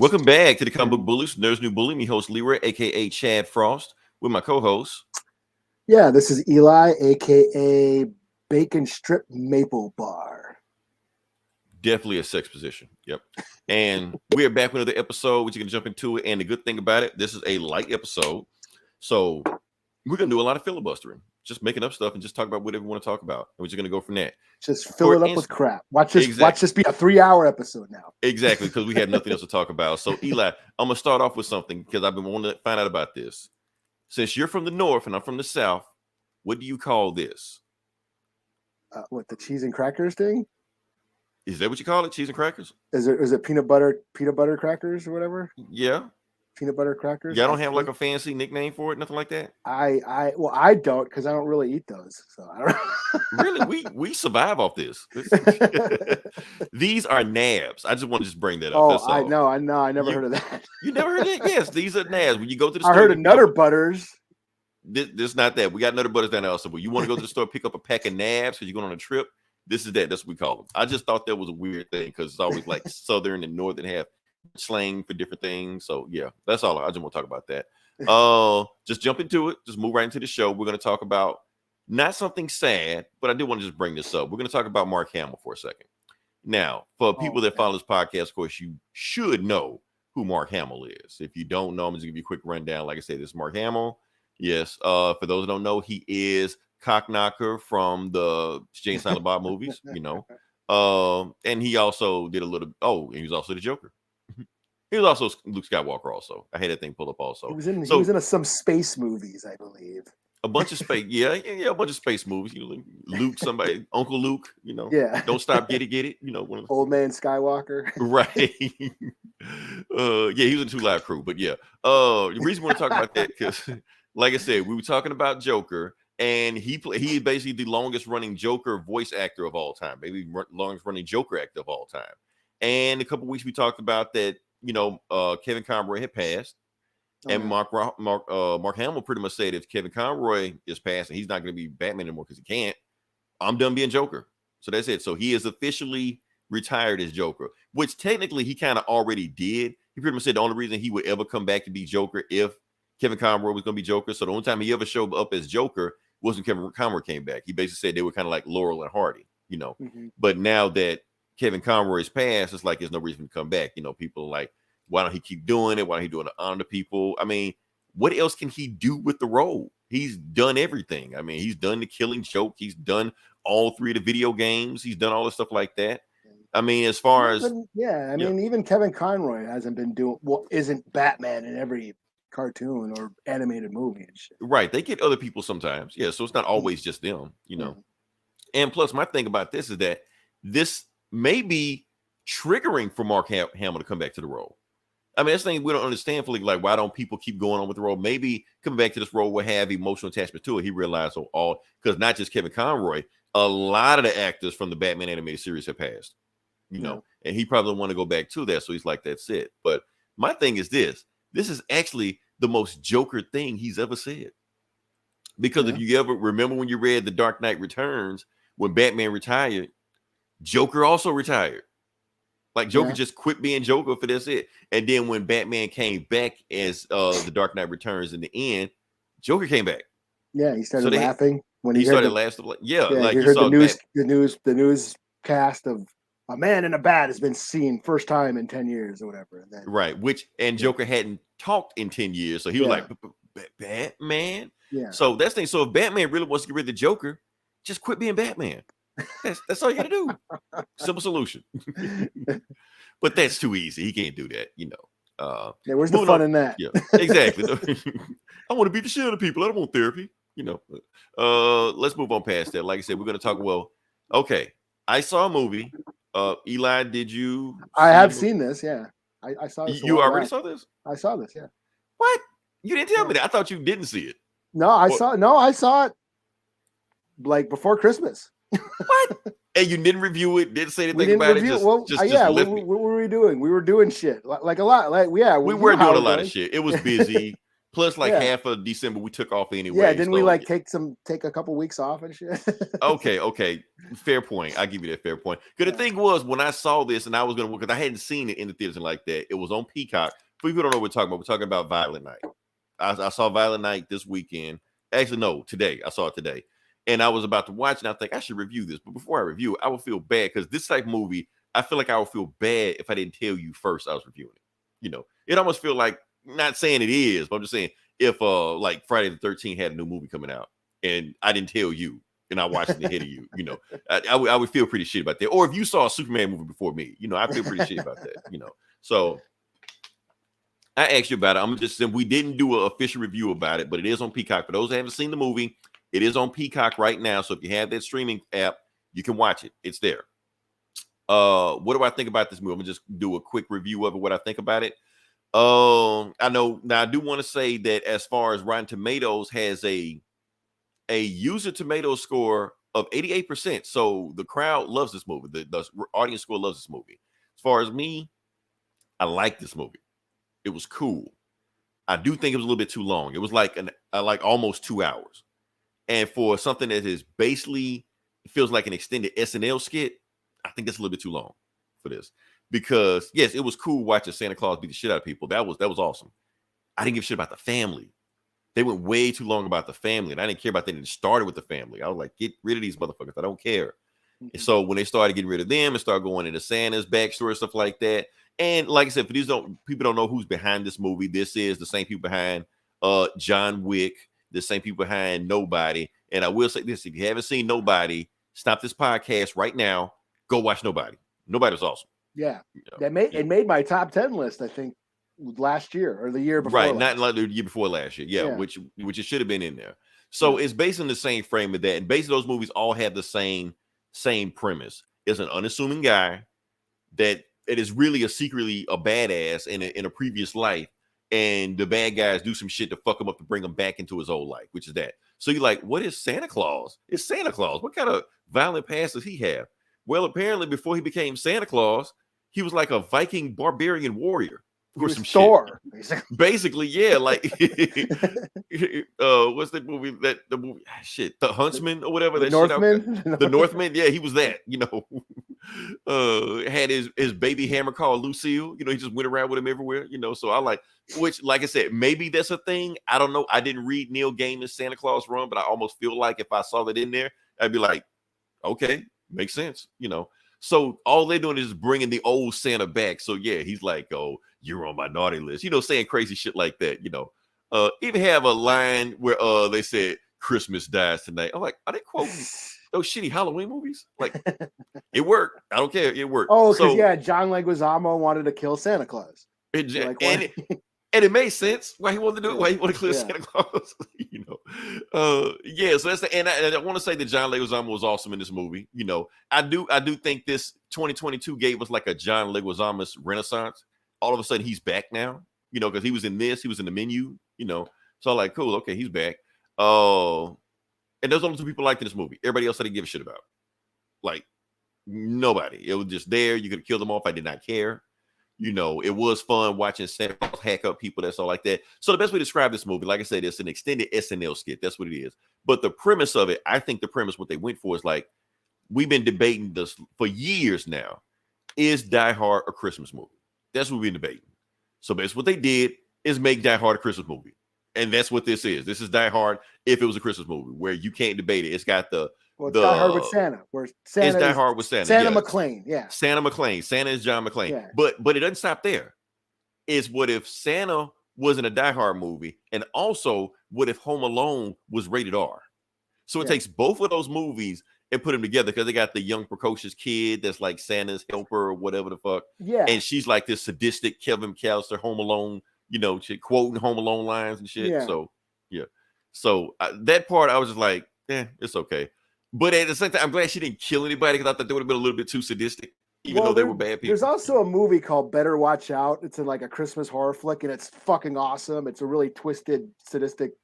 Welcome back to the Comic Book Bullies. There's new bully, me host Leroy, aka Chad Frost, with my co-host. Yeah, this is Eli, aka Bacon Strip Maple Bar. Definitely a sex position. Yep. And we're back with another episode. We're going to jump into it. And the good thing about it, this is a light episode. So we're going to do a lot of filibustering. Just making up stuff and just talk about whatever we want to talk about. And we're just going to go from that. Just fill it up with crap. Watch this be a 3-hour episode now. Exactly, because we have nothing else to talk about. So Eli, I'm going to start off with something because I've been wanting to find out about this. Since you're from the north and I'm from the south, what do you call this? What, the cheese and crackers thing? Is that what you call it? Cheese and crackers? Is it peanut butter crackers or whatever? Yeah. Peanut butter crackers. Y'all don't have like a fancy nickname for it, nothing like that? I don't, because I don't really eat those. So I don't Really? We survive off this. These are Nabs. I just want to just bring that up. Oh, I know. I never heard of that. You never heard it? Yes, these are Nabs. When you go to the store, I heard of Nutter Butters. This not that. We got Nutter Butters down there also. But you want to go to the store, pick up a pack of Nabs because you're going on a trip. This is that. That's what we call them. I just thought that was a weird thing because it's always like southern and northern have slang for different things. So yeah, that's all. I just want to talk about that. Just jump into it. Just move right into the show. We're going to talk about not something sad, but I do want to just bring this up. We're going to talk about Mark Hamill for a second. Now, for people that follow this podcast, of course, you should know who Mark Hamill is. If you don't know, I'm just going to give you a quick rundown. Like I said, this is Mark Hamill. Yes. For those who don't know, he is Cockknocker from the Jay and Silent Bob movies, you know. And he also did a little. Oh, and he was also the Joker. He was also Luke Skywalker. Also, I had that thing pulled up. Also, he was in some space movies, I believe. A bunch of space, yeah, a bunch of space movies. You know, Luke, somebody, Uncle Luke. You know, yeah. Don't stop, get it. You know, one of the, Old Man Skywalker. Right. Yeah, he was in Two Live Crew, but yeah. The reason we want to talk about that because, like I said, we were talking about Joker. And he is basically the longest running Joker voice actor of all time, maybe longest running Joker actor of all time. And a couple of weeks we talked about that, you know, Kevin Conroy had passed, and Mark Hamill pretty much said if Kevin Conroy is passing, he's not going to be Batman anymore because he can't. I'm done being Joker. So that's it. So he is officially retired as Joker, which technically he kind of already did. He pretty much said the only reason he would ever come back to be Joker if Kevin Conroy was going to be Joker. So the only time he ever showed up as Joker wasn't Kevin Conroy came back. He basically said they were kind of like Laurel and Hardy, you know. Mm-hmm. But now that Kevin Conroy's passed, it's like there's no reason to come back. You know, people are like, why don't he keep doing it? Why don't he do it to honor people? I mean, what else can he do with the role? He's done everything. I mean, he's done the Killing Joke. He's done all 3 of the video games. He's done all the stuff like that. I mean, as far as even Kevin Conroy hasn't been doing isn't Batman in every cartoon or animated movie and shit. Right. They get other people sometimes. Yeah. So it's not always just them, you know. Mm-hmm. And plus, my thing about this is that this may be triggering for Mark Hamill to come back to the role. I mean, that's the thing we don't understand fully. Like, why don't people keep going on with the role? Maybe coming back to this role will have emotional attachment to it. He realized because not just Kevin Conroy, a lot of the actors from the Batman animated series have passed, you know, and he probably want to go back to that. So he's like, that's it. But my thing is this is actually the most Joker thing he's ever said. Because if you ever remember when you read The Dark Knight Returns, when Batman retired, Joker also retired. Like Joker just quit being Joker for this it. And then when Batman came back as The Dark Knight Returns in the end, Joker came back. Yeah, he started laughing when he started laughing. Yeah, like you heard the newscast of a man in a bat has been seen first time in 10 years or whatever. And then, right, and Joker hadn't talked in 10 years. So he was like, Batman? Yeah. So that's the thing. So if Batman really wants to get rid of the Joker, just quit being Batman. That's all you got to do. Simple solution. But that's too easy. He can't do that, you know. Where's the fun in that? Yeah, exactly. I want to beat the shit out of people. I don't want therapy, you know. Let's move on past that. Like I said, we're going to talk. Well, okay. I saw a movie. Eli, did you? I have seen this. Yeah, I saw this. You already saw this? I saw this. Yeah. What? You didn't tell me that. I thought you didn't see it. No, I saw it like before Christmas. What? And you didn't review it? Didn't say anything about it? What were we doing? We were doing shit like a lot. Like we were doing a lot of shit. It was busy. Plus, like Yeah. half of December we took off anyway. Yeah, didn't we so, like take a couple weeks off and shit? Okay, fair point. I give you that fair point. Because the thing was, when I saw this and I was gonna, because I hadn't seen it in the theaters and like that, it was on Peacock. For people who don't know what we're talking about, we're talking about Violent Night. I saw Violent Night this weekend. Actually, no, today. I saw it today. And I was about to watch it, and I think I should review this. But before I review it, I would feel bad because this type of movie, I feel like I would feel bad if I didn't tell you first I was reviewing it. You know, it almost feel like, not saying it is, but I'm just saying if like Friday the 13th had a new movie coming out and I didn't tell you and I watched it ahead of you, you know, I would feel pretty shit about that. Or if you saw a Superman movie before me, you know, I feel pretty shit about that, you know. So I asked you about it. I'm just saying we didn't do an official review about it, but it is on Peacock. For those who haven't seen the movie, it is on Peacock right now. So if you have that streaming app, you can watch it. It's there. What do I think about this movie? I'm gonna just do a quick review of it, what I think about it. I know now I do want to say that as far as Rotten Tomatoes has a user tomato score of 88%. So the crowd loves this movie. The audience score loves this movie. As far as me, I like this movie. It was cool. I do think it was a little bit too long. It was like like almost 2 hours. And for something that is basically feels like an extended SNL skit, I think that's a little bit too long for this. Because yes, it was cool watching Santa Claus beat the shit out of people. That was awesome. I didn't give a shit about the family. They went way too long about the family, and I didn't care about that. It started with the family. I was like, get rid of these motherfuckers. I don't care. And so when they started getting rid of them and started going into Santa's backstory, stuff like that. And like I said, for these people don't know who's behind this movie. This is the same people behind John Wick, the same people behind Nobody. And I will say this: if you haven't seen Nobody, stop this podcast right now. Go watch Nobody. Nobody was awesome. Yeah, it made my top 10 list, I think, last year or the year before. Right, not like the year before last year. Yeah, which it should have been in there. So it's based on the same frame of that, and basically those movies all have the same premise. It's an unassuming guy that it is really secretly a badass in a previous life, and the bad guys do some shit to fuck him up to bring him back into his old life, which is that. So you're like, what is Santa Claus? It's Santa Claus. What kind of violent past does he have? Well, apparently before he became Santa Claus, he was like a Viking barbarian warrior. Or some Thor, shit. Basically, yeah, like what's that movie? The Huntsman or whatever. The Northman. The Northman, yeah, he was that, you know. Had his baby hammer called Lucille, you know, he just went around with him everywhere, you know. So I like, which, like I said, maybe that's a thing. I don't know. I didn't read Neil Gaiman's Santa Claus run, but I almost feel like if I saw that in there, I'd be like, okay, makes sense, you know. So all they're doing is bringing the old Santa back. So yeah, he's like, oh, you're on my naughty list, you know, saying crazy shit like that, you know. Even have a line where they said Christmas dies tonight. I'm like, are they quoting those shitty Halloween movies? Like, it worked. I don't care. It worked. Oh, because John Leguizamo wanted to kill Santa Claus. And it made sense why he wanted to do it, why he wanted to kill Santa Claus, you know. So that's and I want to say that John Leguizamo was awesome in this movie. You know, I do think this 2022 gave us like a John Leguizamo renaissance. All of a sudden he's back now, you know, because he was in the Menu, you know. So I'm like, cool, okay, he's back. And those only two people liked in this movie. Everybody else I didn't give a shit about. Like, nobody. It was just there. You could have killed them off. I did not care. You know, it was fun watching Santa Claus hack up people. That's all like that. So the best way to describe this movie, like I said, it's an extended SNL skit. That's what it is. But the premise of it, I think the premise, what they went for is like, we've been debating this for years now. Is Die Hard a Christmas movie? That's what we've been debating. So that's what they did is make Die Hard a Christmas movie. And that's what this is. This is Die Hard if it was a Christmas movie where you can't debate it. It's got Die Hard with Santa. Where Santa it's Die Hard with Santa. Santa McClane. Yeah. Santa McClane. Santa is John McClane. Yeah. But it doesn't stop there. It's what if Santa wasn't a Die Hard movie, and also what if Home Alone was rated R? So it takes both of those movies and put them together because they got the young precocious kid that's like Santa's helper or whatever the fuck. Yeah. And she's like this sadistic Kevin McAllister Home Alone, you know, quoting Home Alone lines and shit. Yeah. So, yeah. So that part, I was just like, it's okay. But at the same time, I'm glad she didn't kill anybody because I thought they would have been a little bit too sadistic, even though they were bad people. There's also a movie called Better Watch Out. It's like a Christmas horror flick, and it's fucking awesome. It's a really twisted, sadistic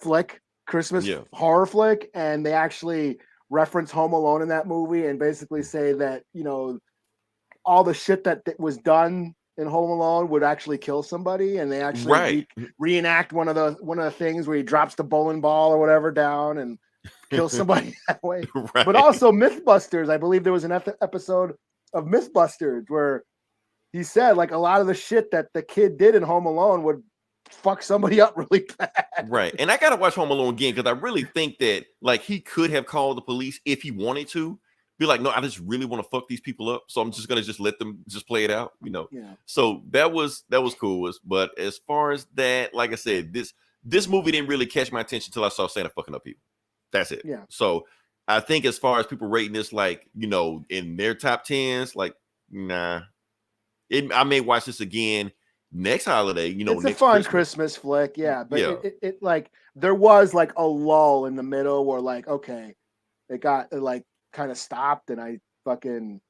flick, Christmas horror flick, and they actually reference Home Alone in that movie and basically say that, you know, all the shit that was done in Home Alone would actually kill somebody, and they actually reenact one of the things where he drops the bowling ball or whatever down and kills somebody that way. Right. But also Mythbusters, I believe there was an episode of Mythbusters where he said like a lot of the shit that the kid did in Home Alone would fuck somebody up really bad. Right. And I gotta watch Home Alone again because I really think that like he could have called the police if he wanted to. Be like, no, I just really want to fuck these people up, so I'm just gonna just let them just play it out, you know. Yeah. So that was cool. But as far as that, like I said, this movie didn't really catch my attention until I saw Santa fucking up people. That's it. Yeah. So I think as far as people rating this, like, you know, in their top tens, like, nah. I may watch this again next holiday. You know, it's a fun Christmas flick, yeah. But yeah. It like there was like a lull in the middle where like okay, it got like kind of stopped, and I fucking,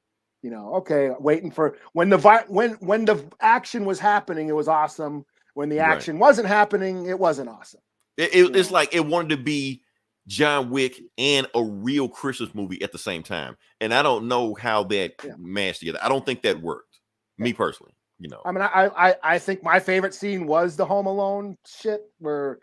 you know, okay, waiting for when the action was happening, it was awesome. When the action wasn't happening, it wasn't awesome. It's like it wanted to be John Wick and a real Christmas movie at the same time, and I don't know how that mashed together. I don't think that worked. Me personally, you know. I mean, I think my favorite scene was the Home Alone shit where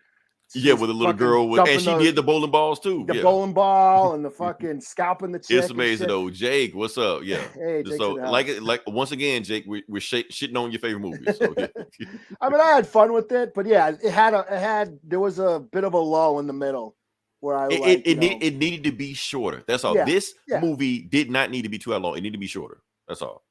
with the little girl and she did the bowling balls too. The bowling ball and the fucking scalping the chick. It's amazing though. Jake, what's up? Yeah. Hey, so like once again, Jake, we're shitting on your favorite movies. So, yeah. I mean, I had fun with it, but yeah, there was a bit of a lull in the middle where it needed to be shorter. That's all. Yeah, this movie did not need to be too long. It needed to be shorter. That's all.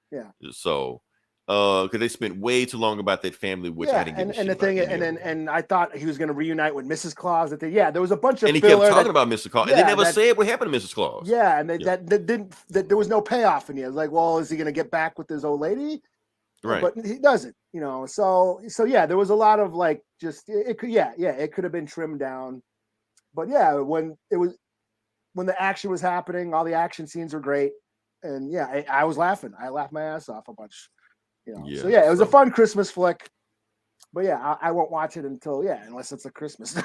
Yeah. So, because they spent way too long about that family, which I didn't give and the thing, and I thought he was going to reunite with Mrs. Claus. There was a bunch of and he kept talking about Mrs. Claus, and they never said what happened to Mrs. Claus. Yeah, and that there was no payoff in the end. Like, well, is he going to get back with his old lady? Right, but he doesn't. You know, so yeah, there was a lot of like just it could it could have been trimmed down, but yeah, when the action was happening, all the action scenes were great. And yeah, I was laughing. I laughed my ass off a bunch, you know. So yeah, it was a fun Christmas flick. But yeah, I won't watch it unless it's a Christmas.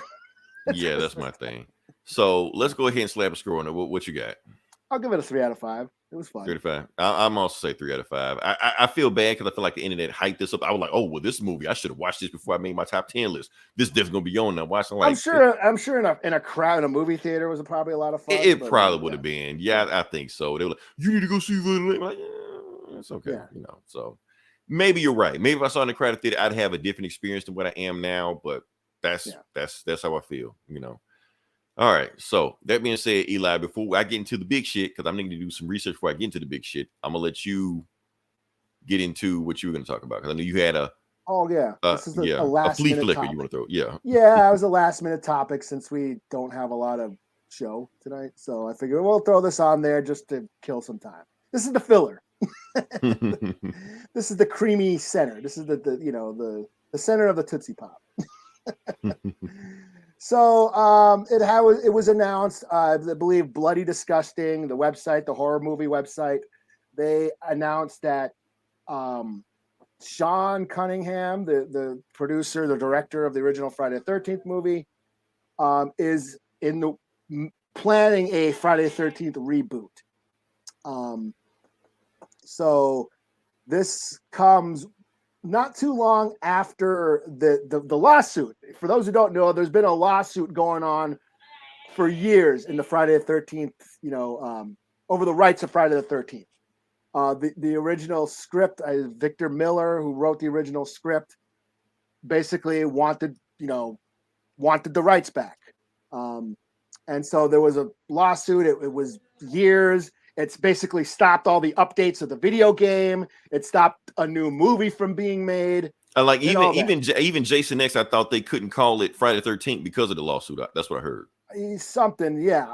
That's my thing. So let's go ahead and slap a score on it. What you got? I'll give it a 3 out of 5. It was fun. 3 out of 5. I'm also say 3 out of 5. I feel bad because I feel like the internet hyped this up. I was like, oh well, this movie I should have watched this before I made my top 10 list. This definitely gonna be on now. Watching like I'm sure in a crowd in a movie theater was probably a lot of fun. It probably would have been. Yeah, I think so. They were like, you need to go see the like, it's okay, you know. So maybe you're right. Maybe if I saw it in the crowded theater, I'd have a different experience than what I am now. But that's how I feel, you know. All right. So that being said, Eli, before I get into the big shit, because I'm going to do some research before I get into the big shit, I'm gonna let you get into what you were going to talk about, because I know you had a this is a last flea minute flicker topic. You want to throw. It was a last minute topic since we don't have a lot of show tonight, so I figured we'll throw this on there just to kill some time. This is the filler. This is the creamy center. This is the center of the Tootsie Pop. So it was announced, I believe Bloody Disgusting, the website, the horror movie website, they announced that Sean Cunningham, the producer, the director of the original Friday the 13th movie, is planning a Friday the 13th reboot. So this comes not too long after the lawsuit. For those who don't know, there's been a lawsuit going on for years in the Friday the 13th, over the rights of Friday the 13th. The original script, Victor Miller, who wrote the original script, basically wanted the rights back. And so there was a lawsuit. It was years. It's basically stopped all the updates of the video game. It stopped a new movie from being made. Like even Jason X, I thought they couldn't call it Friday the 13th because of the lawsuit. That's what I heard. Something, yeah.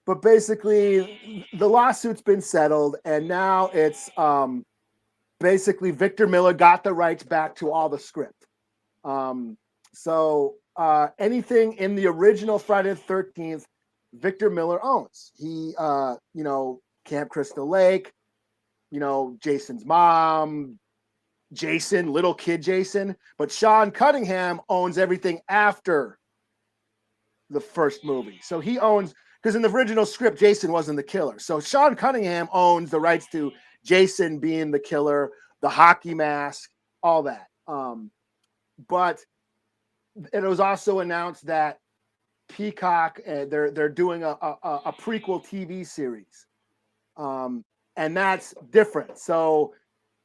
But basically, the lawsuit's been settled, and now it's basically Victor Miller got the rights back to all the script. So anything in the original Friday the 13th, Victor Miller owns. He, Camp Crystal Lake, Jason's mom, Jason, little kid Jason, but Sean Cunningham owns everything after the first movie. So he owns, because in the original script, Jason wasn't the killer. So Sean Cunningham owns the rights to Jason being the killer, the hockey mask, all that. But it was also announced that Peacock, they're doing a prequel TV series, and that's different. So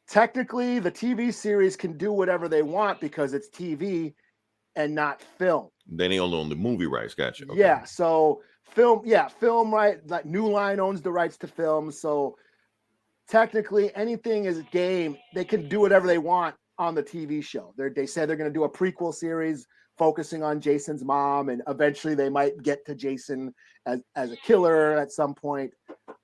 technically, the TV series can do whatever they want because it's TV and not film. Then they only own the movie rights. Gotcha. Okay. Yeah. So film right. Like New Line owns the rights to film. So technically, anything is game. They can do whatever they want on the TV show. They said they're going to do a prequel series focusing on Jason's mom, and eventually they might get to Jason as a killer at some point.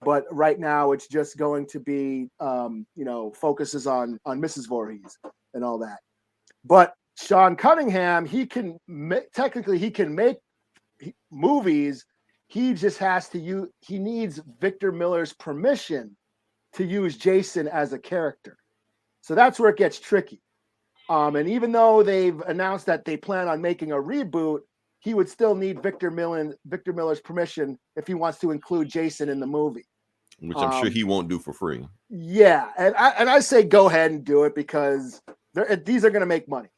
But right now, it's just going to be, focuses on Mrs. Voorhees and all that. But Sean Cunningham, he can make movies. He just has to he needs Victor Miller's permission to use Jason as a character. So that's where it gets tricky. And even though they've announced that they plan on making a reboot, he would still need Victor Miller's permission if he wants to include Jason in the movie. Which I'm sure he won't do for free. Yeah, and I say go ahead and do it because these are going to make money.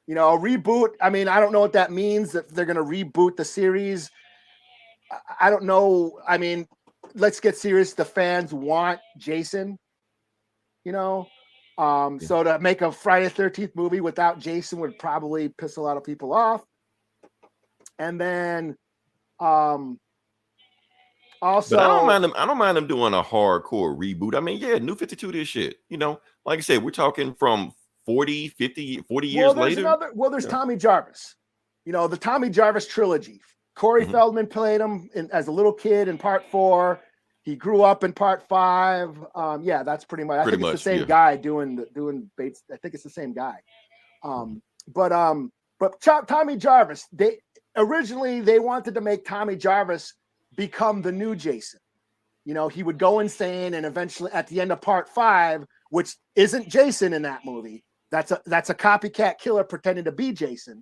A reboot. I mean, I don't know what that means, that they're going to reboot the series. I don't know. I mean, let's get serious. The fans want Jason, So to make a Friday the 13th movie without Jason would probably piss a lot of people off. And then also, but I don't mind them doing a hardcore reboot. I mean, yeah, New 52 this shit. Like I said, we're talking from 40 years later. There's Tommy Jarvis. The Tommy Jarvis trilogy. Corey Feldman played him as a little kid in part 4. He grew up in part 5. That's pretty much. I think it's the same guy doing Bates. I think it's the same guy. But Tommy Jarvis. They originally wanted to make Tommy Jarvis become the new Jason. He would go insane, and eventually, at the end of part 5, which isn't Jason in that movie, that's a copycat killer pretending to be Jason.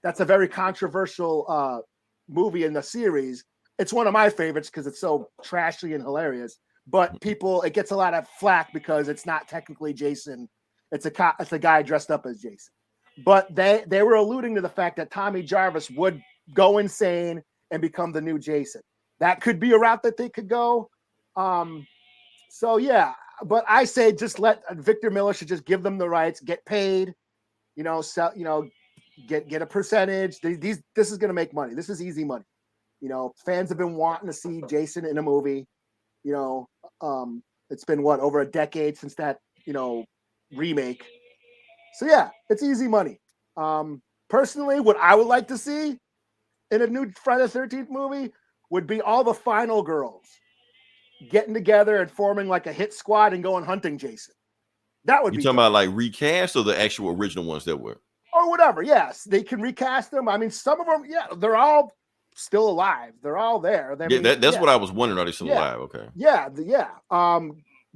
That's a very controversial movie in the series. It's one of my favorites because it's so trashy and hilarious. But it gets a lot of flack because it's not technically Jason. It's a guy dressed up as Jason. But they were alluding to the fact that Tommy Jarvis would go insane and become the new Jason. That could be a route that they could go. But I say just let Victor Miller should just give them the rights, get paid, sell, get a percentage. This is going to make money. This is easy money. Fans have been wanting to see Jason in a movie. It's been over a decade since that, remake. So yeah, it's easy money. Personally, what I would like to see in a new Friday the 13th movie would be all the final girls getting together and forming like a hit squad and going hunting Jason. That would be talking about like recast or the actual original ones that were, or whatever. Yes, they can recast them. I mean, some of them, they're all still alive. They're all there. That's what I was wondering. Are they still alive? Okay. Yeah.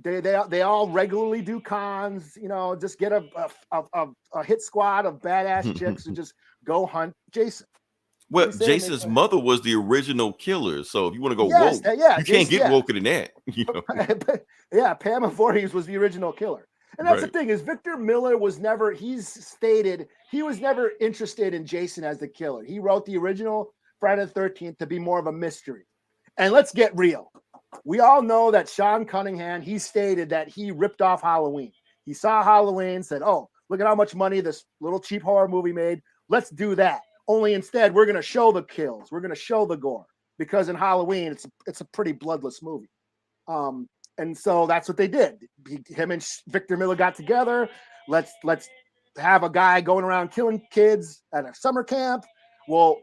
They all regularly do cons. Just get a hit squad of badass chicks and just go hunt Jason. Well, Jason's mother was the original killer. So if you want to go woke, you can't get woker than that. Yeah, Pam Voorhees was the original killer. And that's the thing is Victor Miller he's stated he was never interested in Jason as the killer. He wrote the original Friday the 13th to be more of a mystery. And let's get real. We all know that Sean Cunningham, he stated that he ripped off Halloween. He saw Halloween, said, oh, look at how much money this little cheap horror movie made. Let's do that. Only instead, we're going to show the kills. We're going to show the gore. Because in Halloween, it's a pretty bloodless movie. And so that's what they did. Him and Victor Miller got together. Let's have a guy going around killing kids at a summer camp. We'll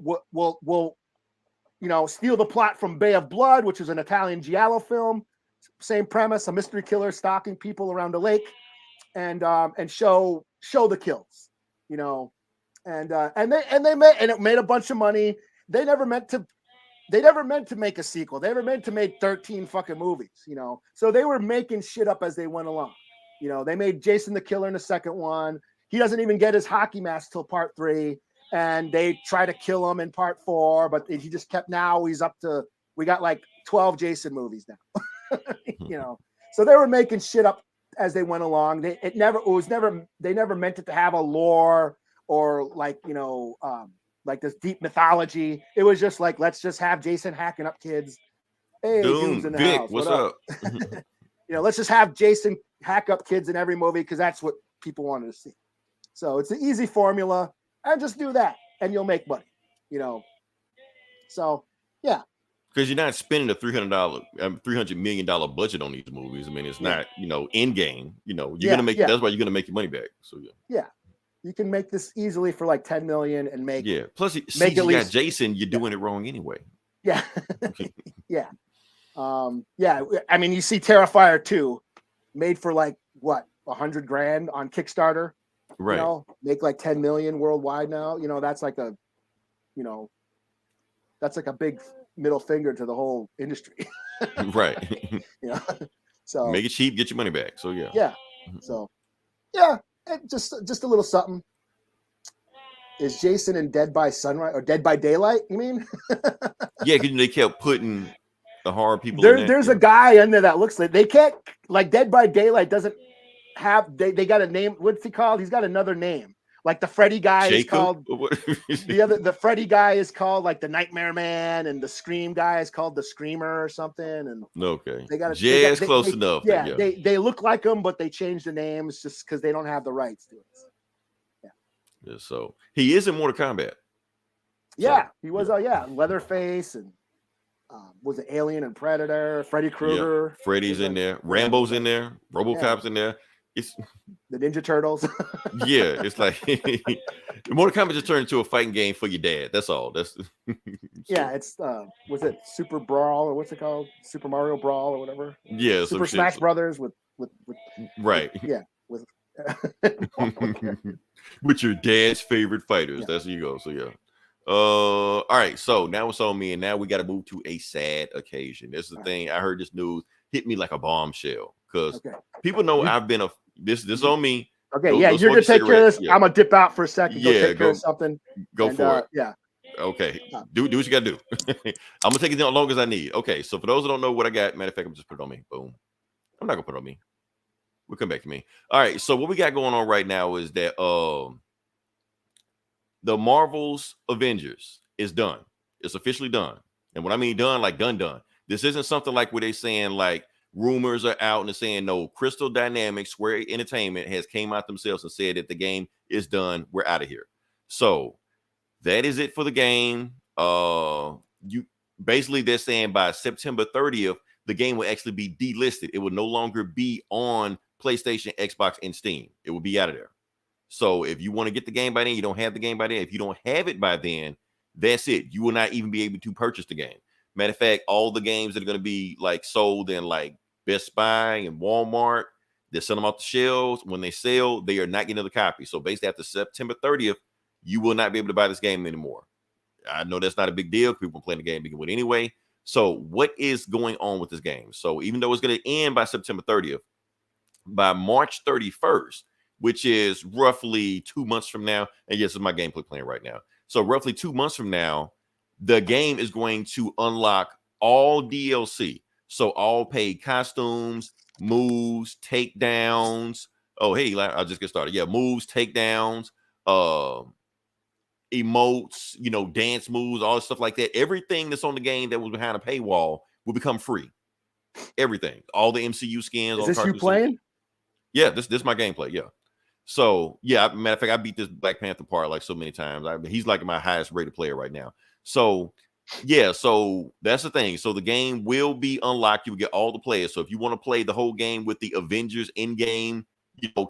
steal the plot from Bay of Blood, which is an Italian giallo film. Same premise: a mystery killer stalking people around a lake, and show the kills. And it made a bunch of money. They never meant to make a sequel. They never meant to make 13 fucking movies. So they were making shit up as they went along. They made Jason the Killer in the second one. He doesn't even get his hockey mask till part 3. And they try to kill him in part 4, but he just kept. Now he's up to. We got like 12 Jason movies now, So they were making shit up as they went along. They never meant it to have a lore or like, like this deep mythology. It was just like, let's just have Jason hacking up kids. Hey, Doom's in the Vic, house. what's up? Let's just have Jason hack up kids in every movie because that's what people wanted to see. So it's an easy formula, and just do that, and you'll make money. So yeah. Because you're not spending a $300 million budget on these movies. I mean, it's not, in game. You're gonna make. That's why you're gonna make your money back. So yeah, you can make this easily for like 10 million and make. Yeah. Plus, make at least Jason. You're doing it wrong anyway. Yeah. Yeah. I mean, you see Terrifier 2 made for like what, $100,000 on Kickstarter. Right. Make like 10 million worldwide now. That's like a, that's like a big middle finger to the whole industry. Right. So make it cheap, get your money back. So yeah. Yeah. So yeah, just a little something. Is Jason in Dead by Sunrise or Dead by Daylight? You mean? Yeah, because they kept putting the horror people. There's a guy in there that looks like they can't, like, Dead by Daylight doesn't have. They got a name. What's he called? He's got another name. Like the Freddy guy is called the Freddy guy is called like the Nightmare Man, and the Scream guy is called the Screamer or something. And okay, they got close enough. Yeah, they look like them, but they changed the names just because they don't have the rights to it. Yeah, so he is in Mortal Kombat. Yeah, he was. Leatherface and was it Alien and Predator? Freddy Krueger. Yeah. Freddy's in there. Rambo's in there. RoboCop's in there. It's the Ninja Turtles. Yeah, it's like Mortal Kombat just turned into a fighting game for your dad. That's all. That's yeah. It's was it Super Brawl or what's it called? Super Mario Brawl or whatever. Yeah, Super Smash Brothers with right. With with your dad's favorite fighters. Yeah. That's where you go. So yeah. All right. So now it's on me, and now we got to move to a sad occasion. This is the thing. I heard this news hit me like a bombshell because people know I've been this on me. Okay, you're gonna take care of this. Yeah. I'm gonna dip out for a second. Go take care of something. Go for it. Yeah. Okay. Do what you gotta do. I'm gonna take it as long as I need. Okay. So for those that don't know what I got, matter of fact, I'm just put it on me. Boom. I'm not gonna put it on me. We'll come back to me. All right. So what we got going on right now is that the Marvel's Avengers is done. It's officially done. And when I mean done, like done. This isn't something like where they saying like rumors are out and they're saying no. Crystal Dynamics, Square Entertainment has came out themselves and said that the game is done. We're out of here. So that is it for the game. They're saying by September 30th, the game will actually be delisted. It will no longer be on PlayStation, Xbox, and Steam. It will be out of there. So if you want to get the game by then, you don't have the game by then. If you don't have it by then, that's it. You will not even be able to purchase the game. Matter of fact, all the games that are going to be like sold in like Best Buy and Walmart, they're selling them off the shelves. When they sell, they are not getting another copy. So basically after September 30th, you will not be able to buy this game anymore. I know that's not a big deal. People playing the game begin with anyway. So what is going on with this game? So even though it's going to end by September 30th, by March 31st, which is roughly 2 months from now, and yes, it's my gameplay plan right now. So roughly 2 months from now, the game is going to unlock all DLC. So all paid costumes, moves, takedowns. Oh, hey, I'll just get started. Yeah, moves, takedowns, emotes, dance moves, all stuff like that. Everything that's on the game that was behind a paywall will become free. Everything, all the MCU skins. Is this you playing? Yeah, this is my gameplay. Yeah. So yeah, matter of fact, I beat this Black Panther part like so many times. He's like my highest rated player right now. So yeah, so that's the thing. So the game will be unlocked. You will get all the players. So if you want to play the whole game with the Avengers in-game,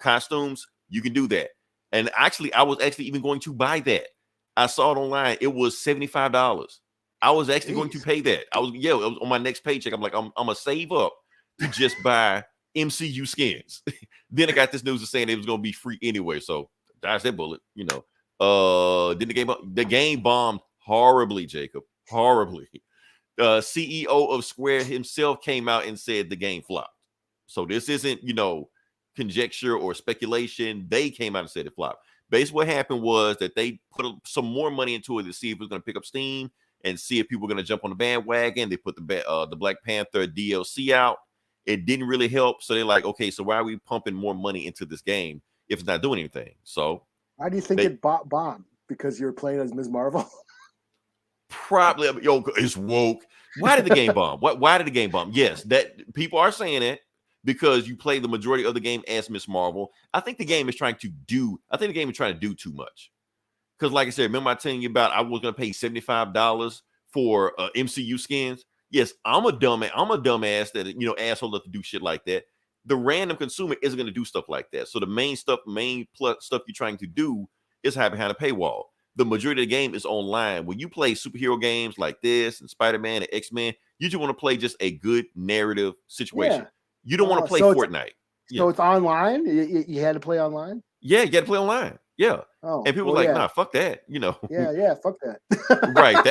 costumes, you can do that. And actually, I was actually even going to buy that. I saw it online. It was $75. I was actually going to pay that. It was on my next paycheck. I'm like, I'm gonna save up to just buy MCU skins. Then I got this news of saying it was gonna be free anyway. So dodge that bullet, Then the game bombed horribly, Jacob. Horribly. CEO of Square himself came out and said the game flopped. So this isn't, conjecture or speculation. They came out and said it flopped. Basically, what happened was that they put some more money into it to see if it was going to pick up steam and see if people were going to jump on the bandwagon. They put the Black Panther DLC out, It didn't really help. So they're like, okay, so why are we pumping more money into this game if it's not doing anything? So why do you think it bombed? Because you're playing as Ms. Marvel? Probably, it's woke. Why did the game bomb? Why did the game bomb? Yes, that people are saying it because you play the majority of the game as Miss Marvel. I think the game is trying to do too much. Because, like I said, remember I telling you about I was going to pay $75 for MCU skins. Yes, I'm a dumbass that asshole enough to do shit like that. The random consumer isn't going to do stuff like that. So the main stuff you're trying to do is hide behind a paywall. The majority of the game is online. When you play superhero games like this and Spider-Man and X-Men, you just want to play just a good narrative situation. Yeah. You don't want to play Fortnite. So it's online? You had to play online? Yeah, you got to play online. Yeah. Oh, and people were like, nah, fuck that. Yeah, fuck that. Right.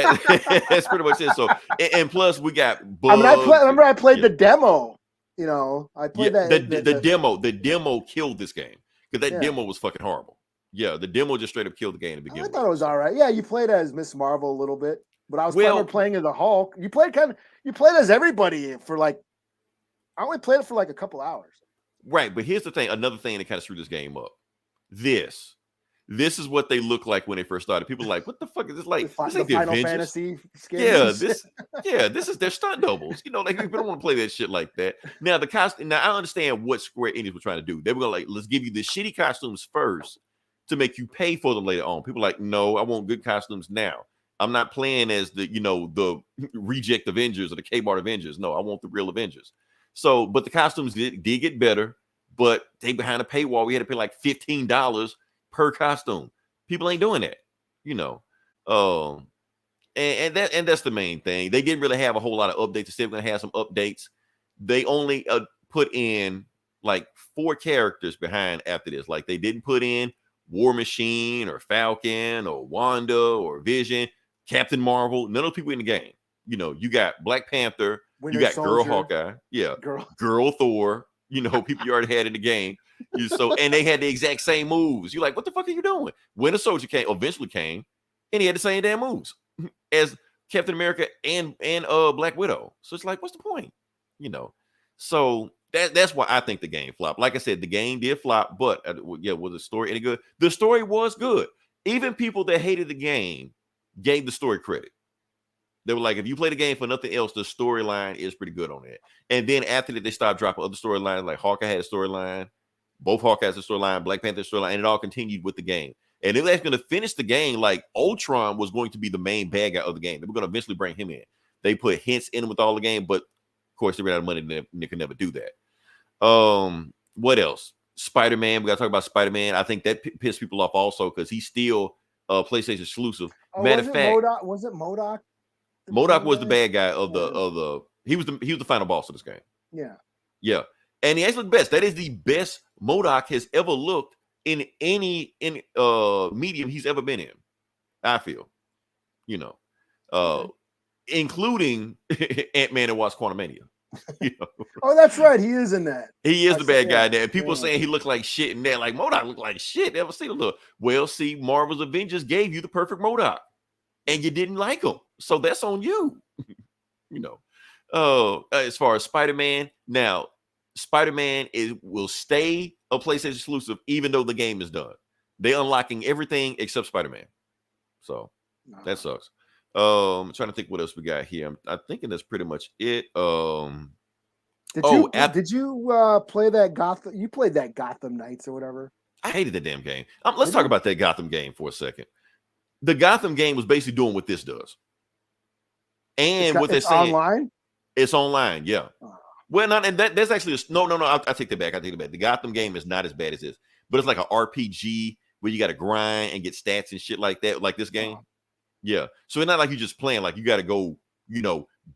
That's pretty much it. So, and plus we got bugs. I played the demo. I played that. The demo killed this game because that demo was fucking horrible. Yeah, the demo just straight up killed the game to begin with. I thought it was all right. Yeah, you played as Miss Marvel a little bit, but I was playing as the Hulk. You played as everybody for I only played it for a couple hours. Right, but here's the thing. Another thing that kind of screwed this game up. This is what they look like when they first started. People are like, what the fuck is this like? This ain't the Final Avengers. Fantasy skins. This is their stunt doubles. People don't want to play that shit like that. Now I understand what Square Enix were trying to do. They were going let's give you the shitty costumes first to make you pay for them later on. People are like, no, I want good costumes now. I'm not playing as the reject Avengers or the Kmart Avengers. No, I want the real Avengers. So, but the costumes did get better, but they behind a paywall. We had to pay like $15 per costume. People ain't doing that, and that's the main thing. They didn't really have a whole lot of updates. Instead, we're gonna have some updates. They only put in like 4 characters behind after this. Like they didn't put in War Machine or Falcon or Wanda or Vision, Captain Marvel. None of those people in the game. You got Black Panther, Winter you got Soldier, Girl Hawkeye, yeah, Girl Thor. People you already had in the game. And they had the exact same moves. You're like, what the fuck are you doing? Winter Soldier eventually came, and he had the same damn moves as Captain America and Black Widow. So it's like, what's the point? So that's why I think the game flopped. Like I said, the game did flop, but was the story any good? The story was good. Even people that hated the game gave the story credit. They were like, if you play the game for nothing else, the storyline is pretty good on it. And then after that, they stopped dropping other storylines. Like Hawkeye had a storyline, both Hawkeyes had a storyline, Black Panther storyline, and it all continued with the game. And they were actually going to finish the game like Ultron was going to be the main bad guy of the game. They were going to eventually bring him in. They put hints in with all the game, but of course they ran out of money and they could never do that. What else? Spider-Man. We got to talk about Spider-Man. I think that pissed people off also because he's still PlayStation exclusive. Matter of fact, was it MODOK? MODOK was the bad guy of the he was the final boss of this game. Yeah. And he actually looked best. That is the best MODOK has ever looked in any medium he's ever been in. I feel, including Ant-Man and Wasp: Quantumania. Oh, that's right. He is in that. He is the bad guy there. People saying he looked like shit in there. Like MODOK looked like shit. Never seen a look. Well, see, Marvel's Avengers gave you the perfect MODOK, and you didn't like him, so that's on you. As far as Spider-Man, now Spider-Man will stay a PlayStation exclusive even though the game is done. They're unlocking everything except Spider-Man, so that sucks. I'm trying to think what else we got here. I'm thinking that's pretty much it. Did you play that Gotham? You played that Gotham Knights or whatever? I hated that damn game. Let's talk about that Gotham game for a second. The Gotham game was basically doing what this does. And what they're saying online? It's online, yeah. Well, not and that's actually no. I take that back. The Gotham game is not as bad as this, but it's like an RPG where you got to grind and get stats and shit like that, like this game. Yeah. So it's not like you just playing, like you got to go,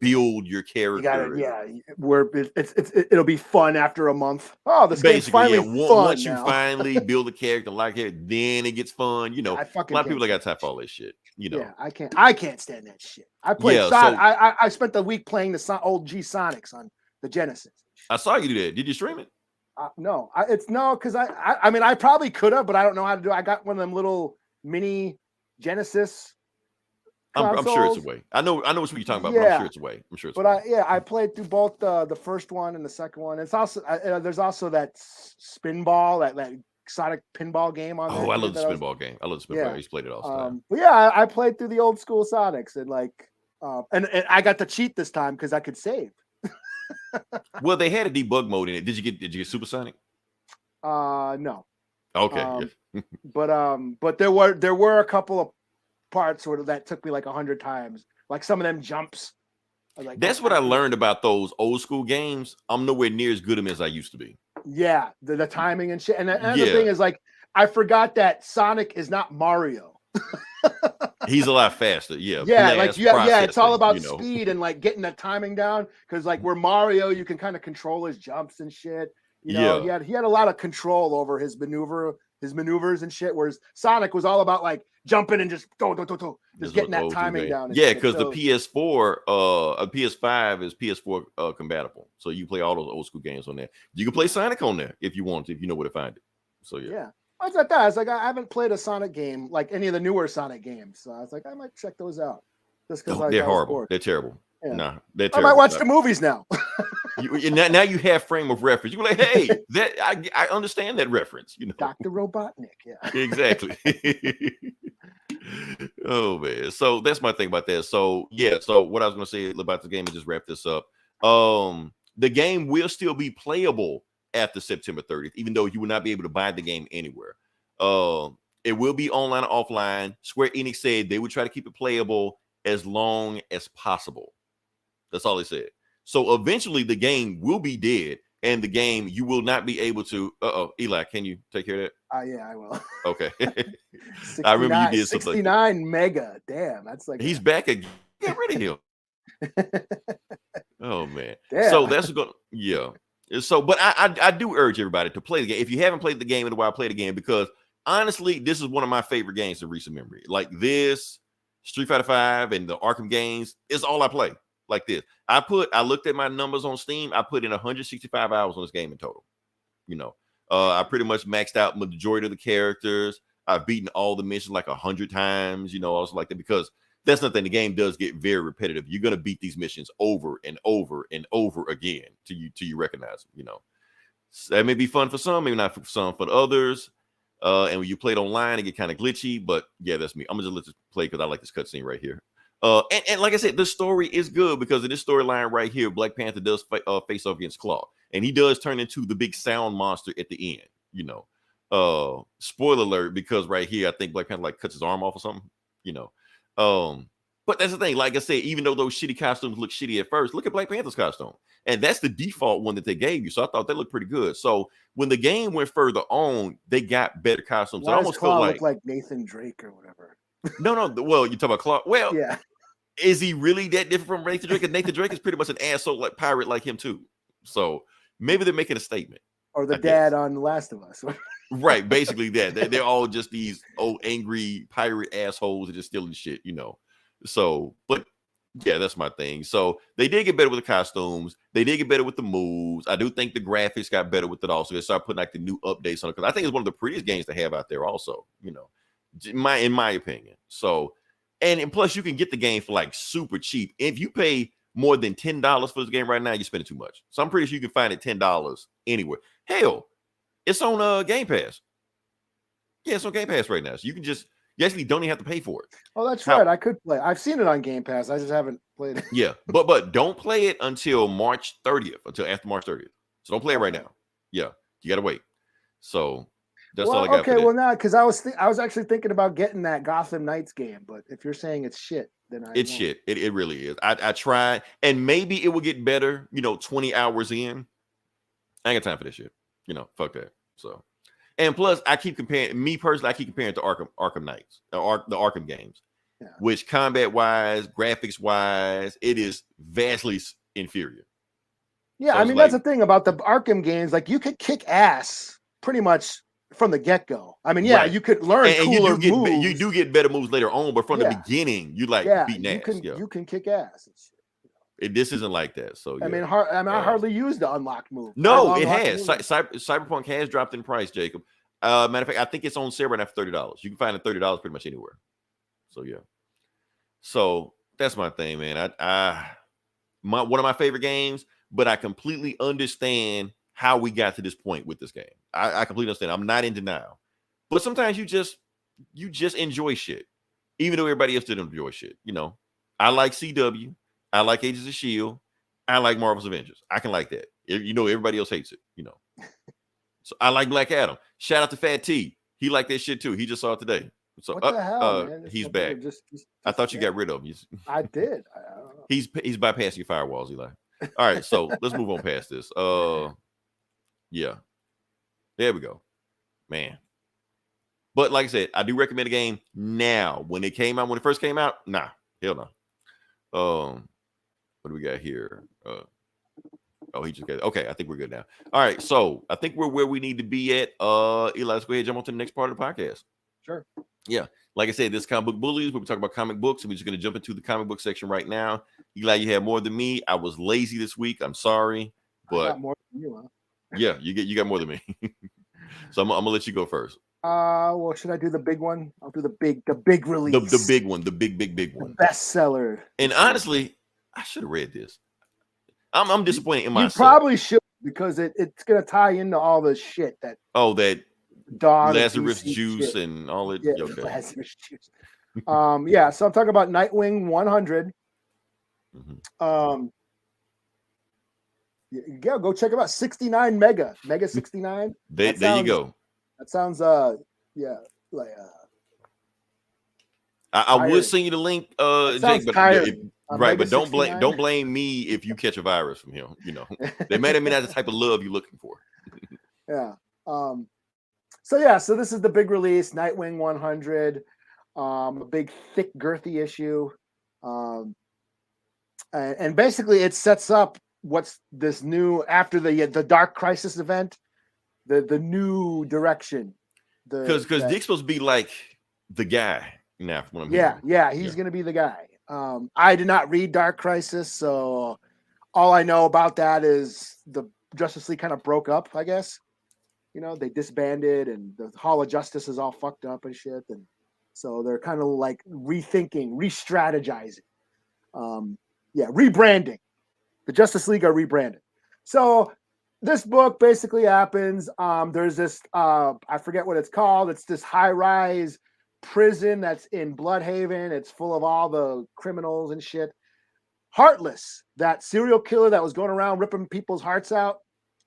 build your character. Where it'll be fun after a month. Oh, this game's finally fun. Once you finally build a character like it, then it gets fun. A lot of people that got time for all this shit. Yeah, I can't stand that shit. I played I spent the week playing the old G Sonics on the Genesis. I saw you do that. Did you stream it? No, because I mean I probably could have, but I don't know how to do it. I got one of them little mini Genesis I'm sure it's a way. I know what you're talking about, but I'm sure it's a way. I played through both the first one and the second one. It's also there's also that spinball, that Sonic pinball game on there. Oh, I love the spinball game. I love the spinball. Yeah. I used to play it all the time. But yeah, I played through the old school Sonics and and I got to cheat this time because I could save. Well, they had a debug mode in it. Did you get Supersonic? No. Okay. But there were a couple of parts that took me like 100 times. Like some of them jumps. That's what I learned about those old school games. I'm nowhere near as good at them as I used to be. Yeah, the timing and shit. And the thing is, I forgot that Sonic is not Mario. He's a lot faster. Yeah. It's all about speed and getting that timing down. Because where Mario, you can kind of control his jumps and shit. He had a lot of control over his maneuvers and shit. Whereas Sonic was all about jumping and just just getting that timing down. Yeah, because the PS4, PS5 is PS4 compatible, so you play all those old school games on there. You can play Sonic on there if you want to, if you know where to find it. So yeah. I was like that. I was like, I haven't played a Sonic game like any of the newer Sonic games, so I was like, I might check those out. Just because they're horrible. They're terrible. Yeah. Nah, they're terrible. I might watch the movies now. Now you have frame of reference. You're like, hey, that I understand that reference. Dr. Robotnik. Yeah, exactly. Oh man, so that's my thing about that. So yeah, so what I was gonna say about the game and just wrap this up. The game will still be playable after September 30th, even though you will not be able to buy the game anywhere. It will be online or offline. Square Enix said they would try to keep it playable as long as possible. That's all they said. So eventually the game will be dead, and the game you will not be able to. Eli, can you take care of that? Yeah, I will. Okay. I remember you did something. 69 mega. Damn, that's he's back again. Get rid of him. Oh man. Damn. So that's going. Yeah. So, but I do urge everybody to play the game. If you haven't played the game in a while, play the game, because honestly, this is one of my favorite games in recent memory. Like this, Street Fighter 5 and the Arkham games is all I play. Like this, I looked at my numbers on Steam. I put in 165 hours on this game in total. I pretty much maxed out majority of the characters. I've beaten all the missions like 100 times. Also like that, because that's nothing. The game does get very repetitive. You're gonna beat these missions over and over and over again till you recognize them. So that may be fun for some, maybe not for some. For others, and when you play it online, it get kind of glitchy. But yeah, that's me. I'm gonna just let this play because I like this cutscene right here. And like I said, the story is good because in this storyline right here, Black Panther does face off against Claw, and he does turn into the big sound monster at the end. Spoiler alert, because right here, I think Black Panther cuts his arm off or something. But that's the thing. Like I said, even though those shitty costumes look shitty at first, look at Black Panther's costume, and that's the default one that they gave you. So I thought that looked pretty good. So when the game went further on, they got better costumes. Why does Claw look like Nathan Drake or whatever? No. Well, you talk about Claw. Well, yeah. Is he really that different from Nathan Drake? Because Nathan Drake is pretty much an asshole pirate like him too. So maybe they're making a statement. Or the dad on The Last of Us. Right, basically that. They're all just these old angry pirate assholes that are just stealing shit, So, but yeah, that's my thing. So they did get better with the costumes. They did get better with the moves. I do think the graphics got better with it also. They started putting the new updates on it, because I think it's one of the prettiest games to have out there also, in my opinion. So, and plus you can get the game for super cheap. If you pay more than $10 for this game right now, you're spending too much. So I'm pretty sure you can find it $10 anywhere. Hell, it's on Game Pass. Yeah, it's on Game Pass right now. So you actually don't even have to pay for it. Oh, that's right. I could play. I've seen it on Game Pass. I just haven't played it. Yeah, but don't play it until March 30th, until after March 30th. So don't play it right now. Yeah, you got to wait. So that's all I got. Okay, well now, because I was actually thinking about getting that Gotham Knights game, but if you're saying it's shit, then it's shit. It really is. I tried, and maybe it will get better. 20 hours in, I ain't got time for this shit. Fuck that. So, and plus, I keep comparing to Arkham Knights, the Arkham games, which combat wise, graphics wise, it is vastly inferior. Yeah, so I mean that's the thing about the Arkham games. You could kick ass pretty much from the get-go. I mean, yeah, right. You could learn cooler moves. You do get better moves later on, but from the beginning, you beat ass. You can kick ass. This isn't like that. So I hardly used the unlocked move. No, it has. Cyberpunk has dropped in price, Jacob. Matter of fact, I think it's on sale right now for $30. You can find it $30 pretty much anywhere. So yeah. So that's my thing, man. One of my favorite games, but I completely understand how we got to this point with this game. I completely understand. I'm not in denial. But sometimes you just enjoy shit. Even though everybody else didn't enjoy shit. I like CW. I like Agents of S.H.I.E.L.D. I like Marvel's Avengers. I can like that. Everybody else hates it, So I like Black Adam. Shout out to Fat T. He liked that shit too. He just saw it today. So what the hell, man? He's back. I thought you got rid of him. I did. He's bypassing your firewalls, Eli. All right, so let's move on past this. Yeah. There we go. Man. But like I said, I do recommend the game now. When it first came out, nah. Hell no. What do we got here? He just got okay. I think we're good now. All right, so I think we're where we need to be at. Eli, let's go ahead and jump on to the next part of the podcast. Sure. Yeah, like I said, this is Comic Book Bullies. We're talking about comic books, and we're just going to jump into the comic book section right now. Eli, you had more than me. I was lazy this week. I'm sorry, but I got more than you, huh? Yeah, you got more than me. So I'm gonna let you go first. Well, should I do the big one? I'll do the big release. The big one, the big one. The bestseller. And honestly, I should have read this. I'm disappointed in myself. You probably should, because it's gonna tie into all the shit that that Dawn Lazarus juice shit. And all it. Yeah, okay. Lazarus juice. Yeah. So I'm talking about Nightwing 100. Mm-hmm. Yeah, go check it out. 69 Mega 69. There you go. That sounds like I would send you the link, Jake, but right, but don't blame me if you catch a virus from him. They may have been not the type of love you're looking for. Yeah. So this is the big release, Nightwing 100, a big thick girthy issue, and basically it sets up what's this new after the Dark Crisis event, the new direction. Because Dick's supposed to be like the guy now. From what I'm hearing. He's gonna be the guy. I did not read Dark Crisis, so all I know about that is the Justice League kind of broke up, I guess. They disbanded, and the Hall of Justice is all fucked up and shit, and so they're kind of like rethinking, re-strategizing, rebranding. The Justice League are rebranded. So this book basically happens. There's this, I forget what it's called. It's this high-rise prison that's in Bloodhaven. It's full of all the criminals and shit. Heartless, that serial killer that was going around ripping people's hearts out,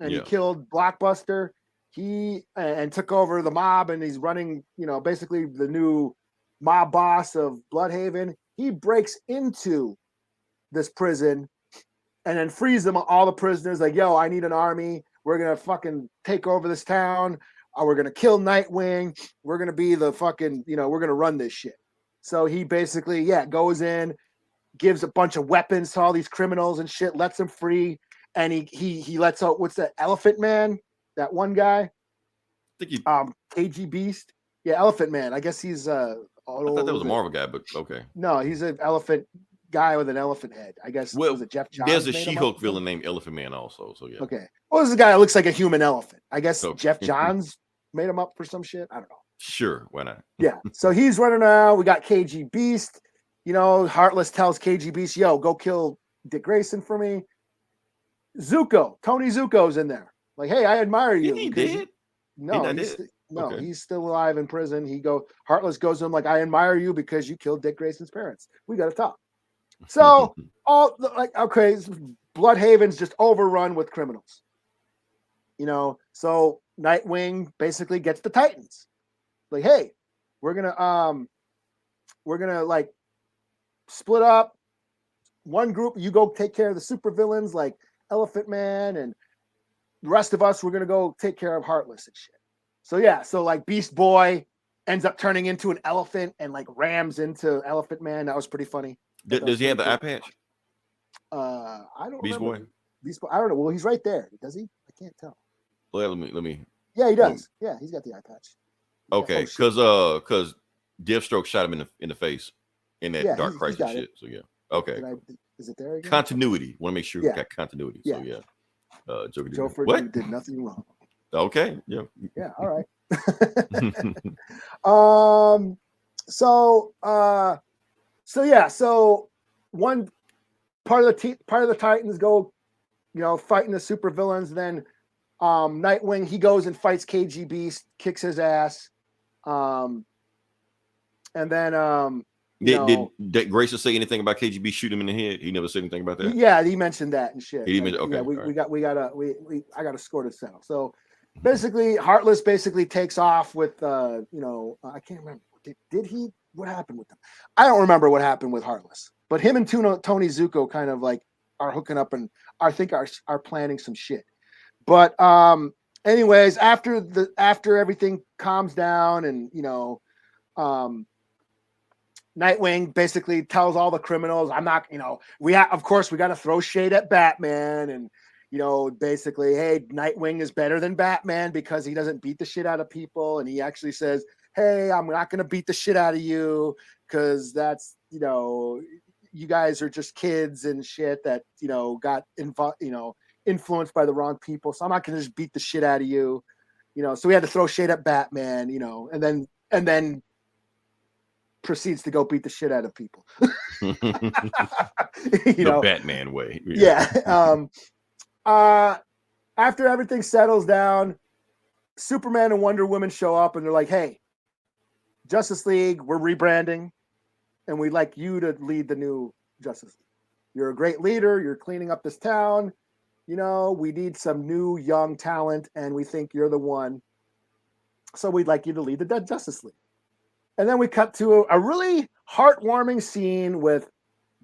and he killed Blockbuster. He and took over the mob, and he's running, basically the new mob boss of Bloodhaven. He breaks into this prison and then frees them, all the prisoners, like, yo, I need an army. We're going to fucking take over this town. We're going to kill Nightwing. We're going to be the fucking, we're going to run this shit. So he basically, goes in, gives a bunch of weapons to all these criminals and shit, lets them free. And he lets out, what's that, Elephant Man? That one guy? I think KG Beast? Yeah, Elephant Man. I guess he's I thought that was a Marvel guy, but okay. No, he's an elephant guy with an elephant head. I guess was it Jeff Johns? There's a She-Hulk villain named Elephant Man also, so yeah. Okay. Well, this is a guy that looks like a human elephant. I guess Jeff Johns made him up for some shit. I don't know. Sure, why not? Yeah. So he's running around. We got KG Beast. Heartless tells KG Beast, yo, go kill Dick Grayson for me. Tony Zuko's in there. Like, hey, I admire you. He did? No, he's still alive in prison. Heartless goes to him like, I admire you because you killed Dick Grayson's parents. We got to talk. So Bloodhaven's just overrun with criminals. So Nightwing basically gets the Titans. Like, hey, we're gonna like split up. One group, you go take care of the supervillains like Elephant Man, and the rest of us, we're gonna go take care of Heartless and shit. So like Beast Boy ends up turning into an elephant and like rams into Elephant Man. That was pretty funny. Does he have the eye patch? I don't Beast remember. Boy. Beast Boy. I don't know. Well, he's right there. Does he? I can't tell. Well, let me. Yeah, he does. Yeah, he's got the eye patch. Okay, because Deathstroke shot him in the face in that Dark Crisis shit. So yeah. Okay. Is it there again? Continuity. Want to make sure we got continuity. So yeah. Joker did nothing wrong. Okay. Yeah. Yeah. All right. So So one part of the Titans go, fighting the supervillains. Then Nightwing, he goes and fights KGB, kicks his ass. And then did Grayson say anything about KGB shoot him in the head? He never said anything about that. Yeah, he mentioned that and shit. He mentioned, okay. Yeah, I got a score to settle. So basically, Heartless basically takes off with I can't remember. Did he? What happened with them? I don't remember what happened with Heartless. But him and Tony Zuko kind of like are hooking up and I think are planning some shit. But anyways, after everything calms down and Nightwing basically tells all the criminals, I'm not, of course we got to throw shade at Batman and basically, hey, Nightwing is better than Batman because he doesn't beat the shit out of people, and he actually says, hey, I'm not going to beat the shit out of you because that's, you guys are just kids and shit that, got influenced by the wrong people. So I'm not going to just beat the shit out of you. So we had to throw shade at Batman, and then proceeds to go beat the shit out of people. The Batman way. Yeah. After everything settles down, Superman and Wonder Woman show up and they're like, hey, Justice League, we're rebranding and we'd like you to lead the new Justice League. You're a great leader. You're cleaning up this town. We need some new young talent and we think you're the one. So we'd like you to lead the Justice League. And then we cut to a really heartwarming scene with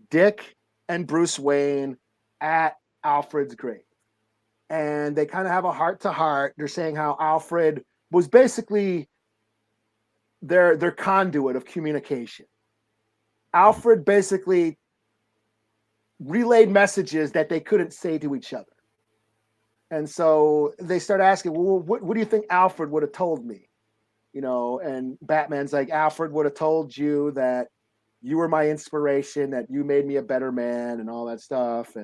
Dick and Bruce Wayne at Alfred's grave. And they kind of have a heart-to-heart. They're saying how Alfred was basically their conduit of communication. Alfred basically relayed messages that they couldn't say to each other. And so they start asking, well, what do you think Alfred would have told me? And Batman's like, Alfred would have told you that you were my inspiration, that you made me a better man and all that stuff.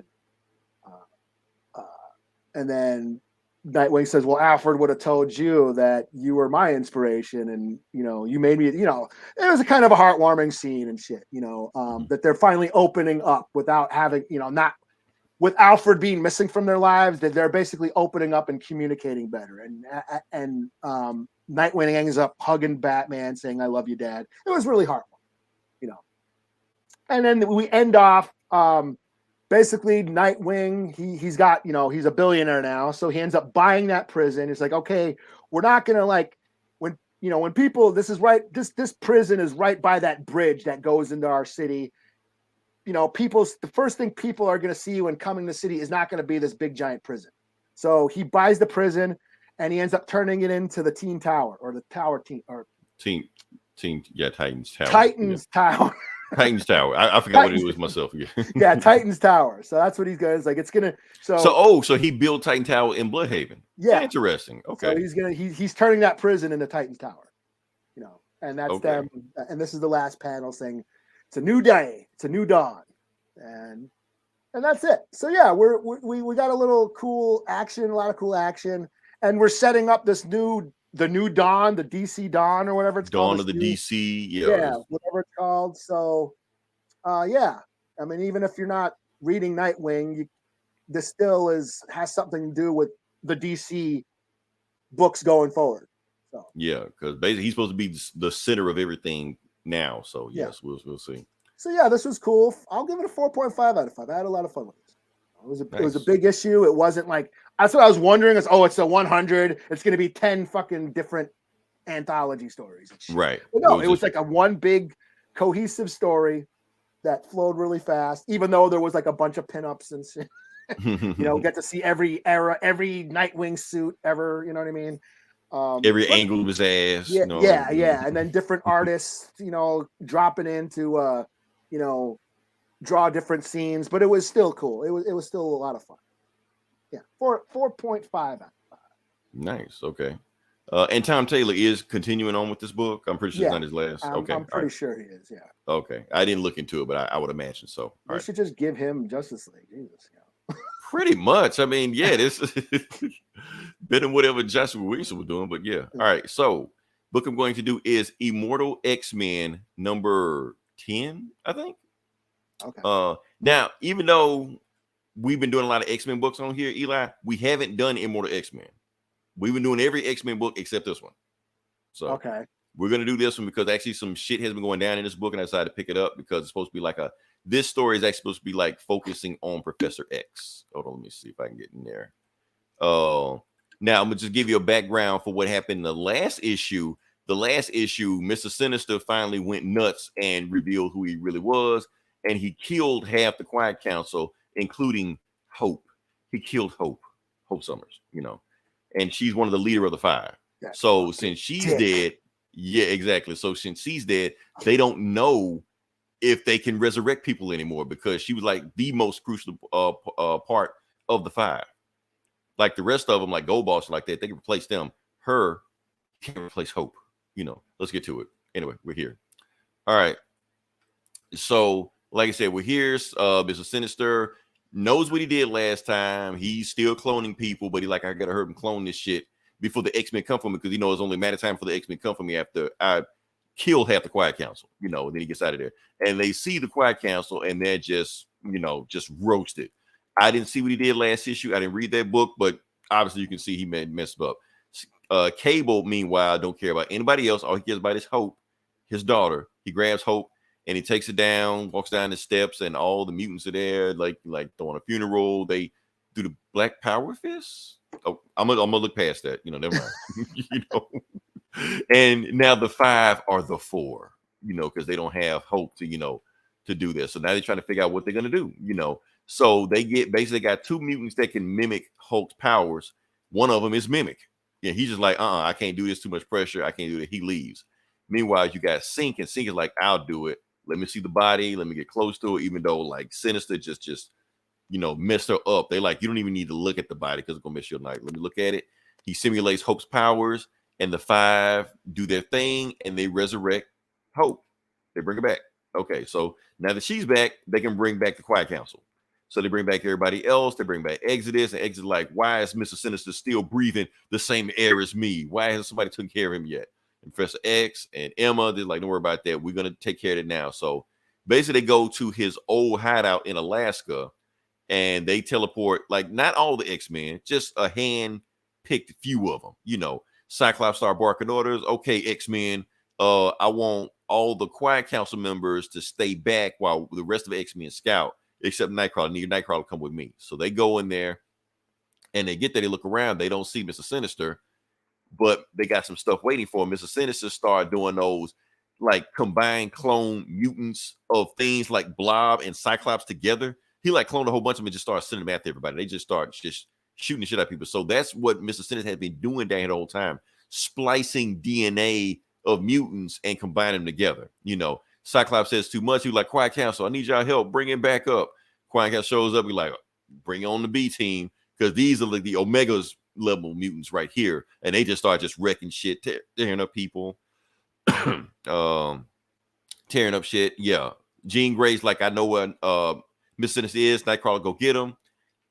And then Nightwing says, well, Alfred would have told you that you were my inspiration and, you made me, it was a kind of a heartwarming scene and shit, that they're finally opening up without having, not with Alfred being missing from their lives, that they're basically opening up and communicating better. And Nightwing ends up hugging Batman saying, I love you, Dad. It was really heartwarming, And then we end off, basically Nightwing, he's got, he's a billionaire now. So he ends up buying that prison. It's like, okay, we're not going to when people, this prison is right by that bridge that goes into our city. The first thing people are going to see when coming to the city is not going to be this big giant prison. So he buys the prison and he ends up turning it into the Teen Tower or the Tower Team or Titans Tower. Titans Tower. Titans Tower. I forgot what it was myself. Yeah, Titans Tower. So that's what he's going. It's like it's gonna. So he built Titan Tower in Bloodhaven. Yeah, interesting. Okay, so he's turning that prison into Titans Tower. And that's them. And this is the last panel saying it's a new day, it's a new dawn, and that's it. So yeah, we got a little cool action, a lot of cool action, and we're setting up the new dawn, the DC dawn or whatever it's called. Dawn of the DC, yeah, whatever it's called. So, yeah, I mean, even if you're not reading Nightwing, this still has something to do with the DC books going forward. So yeah, because basically he's supposed to be the center of everything now. So yes, we'll see. So yeah, this was cool. I'll give it a 4.5 out of 5. I had a lot of fun with it. It was a big issue. It wasn't like that's what I was wondering. It's a 100. It's going to be 10 fucking different anthology stories. Right. But no, it was like a one big cohesive story that flowed really fast. Even though there was like a bunch of pinups and shit. Get to see every era, every Nightwing suit ever. You know what I mean? Every angle of his ass. Yeah. And then different artists, dropping in to, draw different scenes, but it was still cool. It was still a lot of fun. Yeah, 4.5 out of 5. Nice. Okay. And Tom Taylor is continuing on with this book. I'm pretty sure it's not his last. I'm pretty sure he is. Yeah. Okay. I didn't look into it, but I would imagine so. We should just give him Justice League. Jesus. Pretty much. I mean, yeah, this better than whatever Joshua Wilson was doing, but yeah. All right. So, book I'm going to do is Immortal X-Men number 10, I think. Okay. Now, even though we've been doing a lot of X-Men books on here, Eli, we haven't done Immortal X-Men. We've been doing every X-Men book except this one. So okay. we're gonna do this one because actually some shit has been going down in this book, and I decided to pick it up because it's supposed to be like this story is actually supposed to be like focusing on Professor X. Hold on, let me see if I can get in there. Now I'm gonna just give you a background for what happened in the last issue. The last issue, Mr. Sinister finally went nuts and revealed who he really was, and he killed half the Quiet Council, including Hope. He killed Hope Summers, and she's one of the leader of the Five. So since she's dead, yeah, exactly. So since she's dead, they don't know if they can resurrect people anymore because she was like the most crucial part of the Five. Like the rest of them, like Gold Boss, like that, they can replace them. Her can't replace Hope. Let's get to it. Anyway, we're here. All right. So, like I said, we're here. Mr. Sinister knows what he did last time. He's still cloning people, but I gotta hurt him clone this shit before the X-Men come for me because it's only a matter of time for the X-Men come for me after I kill half the Quiet Council. And then he gets out of there. And they see the Quiet Council and they're just roasted. I didn't see what he did last issue. I didn't read that book, but obviously you can see he messed up. Cable, meanwhile, don't care about anybody else. All he cares about is Hope, his daughter. He grabs Hope and he takes it down, walks down the steps, and all the mutants are there, like throwing a funeral. They do the Black Power fist. Oh, I'm gonna look past that. Never mind. And now the Five are the Four. Because they don't have Hope to do this. So now they're trying to figure out what they're gonna do. So they got two mutants that can mimic Hulk's powers. One of them is Mimic. Yeah, he's just like, I can't do this, too much pressure. I can't do it. He leaves. Meanwhile, you got Sync, and Sync is like, I'll do it. Let me see the body. Let me get close to it. Even though like Sinister just messed her up. They like, you don't even need to look at the body because it's gonna mess your night. Let me look at it. He simulates Hope's powers, and the Five do their thing, and they resurrect Hope. They bring her back. Okay, so now that she's back, they can bring back the Quiet Council. So they bring back everybody else. They bring back Exodus, and Exodus like, why is Mr. Sinister still breathing the same air as me? Why hasn't somebody taken care of him yet? And Professor X and Emma, they're like, don't worry about that. We're going to take care of it now. So basically they go to his old hideout in Alaska, and they teleport, like not all the X-Men, just a hand-picked few of them. Cyclops start barking orders. Okay, X-Men, I want all the Quiet Council members to stay back while the rest of the X-Men scout. Except Nightcrawler. Need Nightcrawler come with me. So they go in there and they get there. They look around. They don't see Mr. Sinister, but they got some stuff waiting for him. Mr. Sinister started doing those like combined clone mutants of things like Blob and Cyclops together. He like cloned a whole bunch of them and just started sending them after everybody. They just start shooting the shit out of people. So that's what Mr. Sinister had been doing down here the whole time, splicing DNA of mutants and combining them together. Cyclops says too much. He's like, Quiet Council, I need y'all help. Bring him back up. Quiet Council shows up. He's like, bring on the B team because these are like the Omega's level mutants right here. And they just start wrecking shit, tearing up people, tearing up shit. Yeah. Jean Grey's like, I know where Miss Sinister is. Nightcrawler, go get him.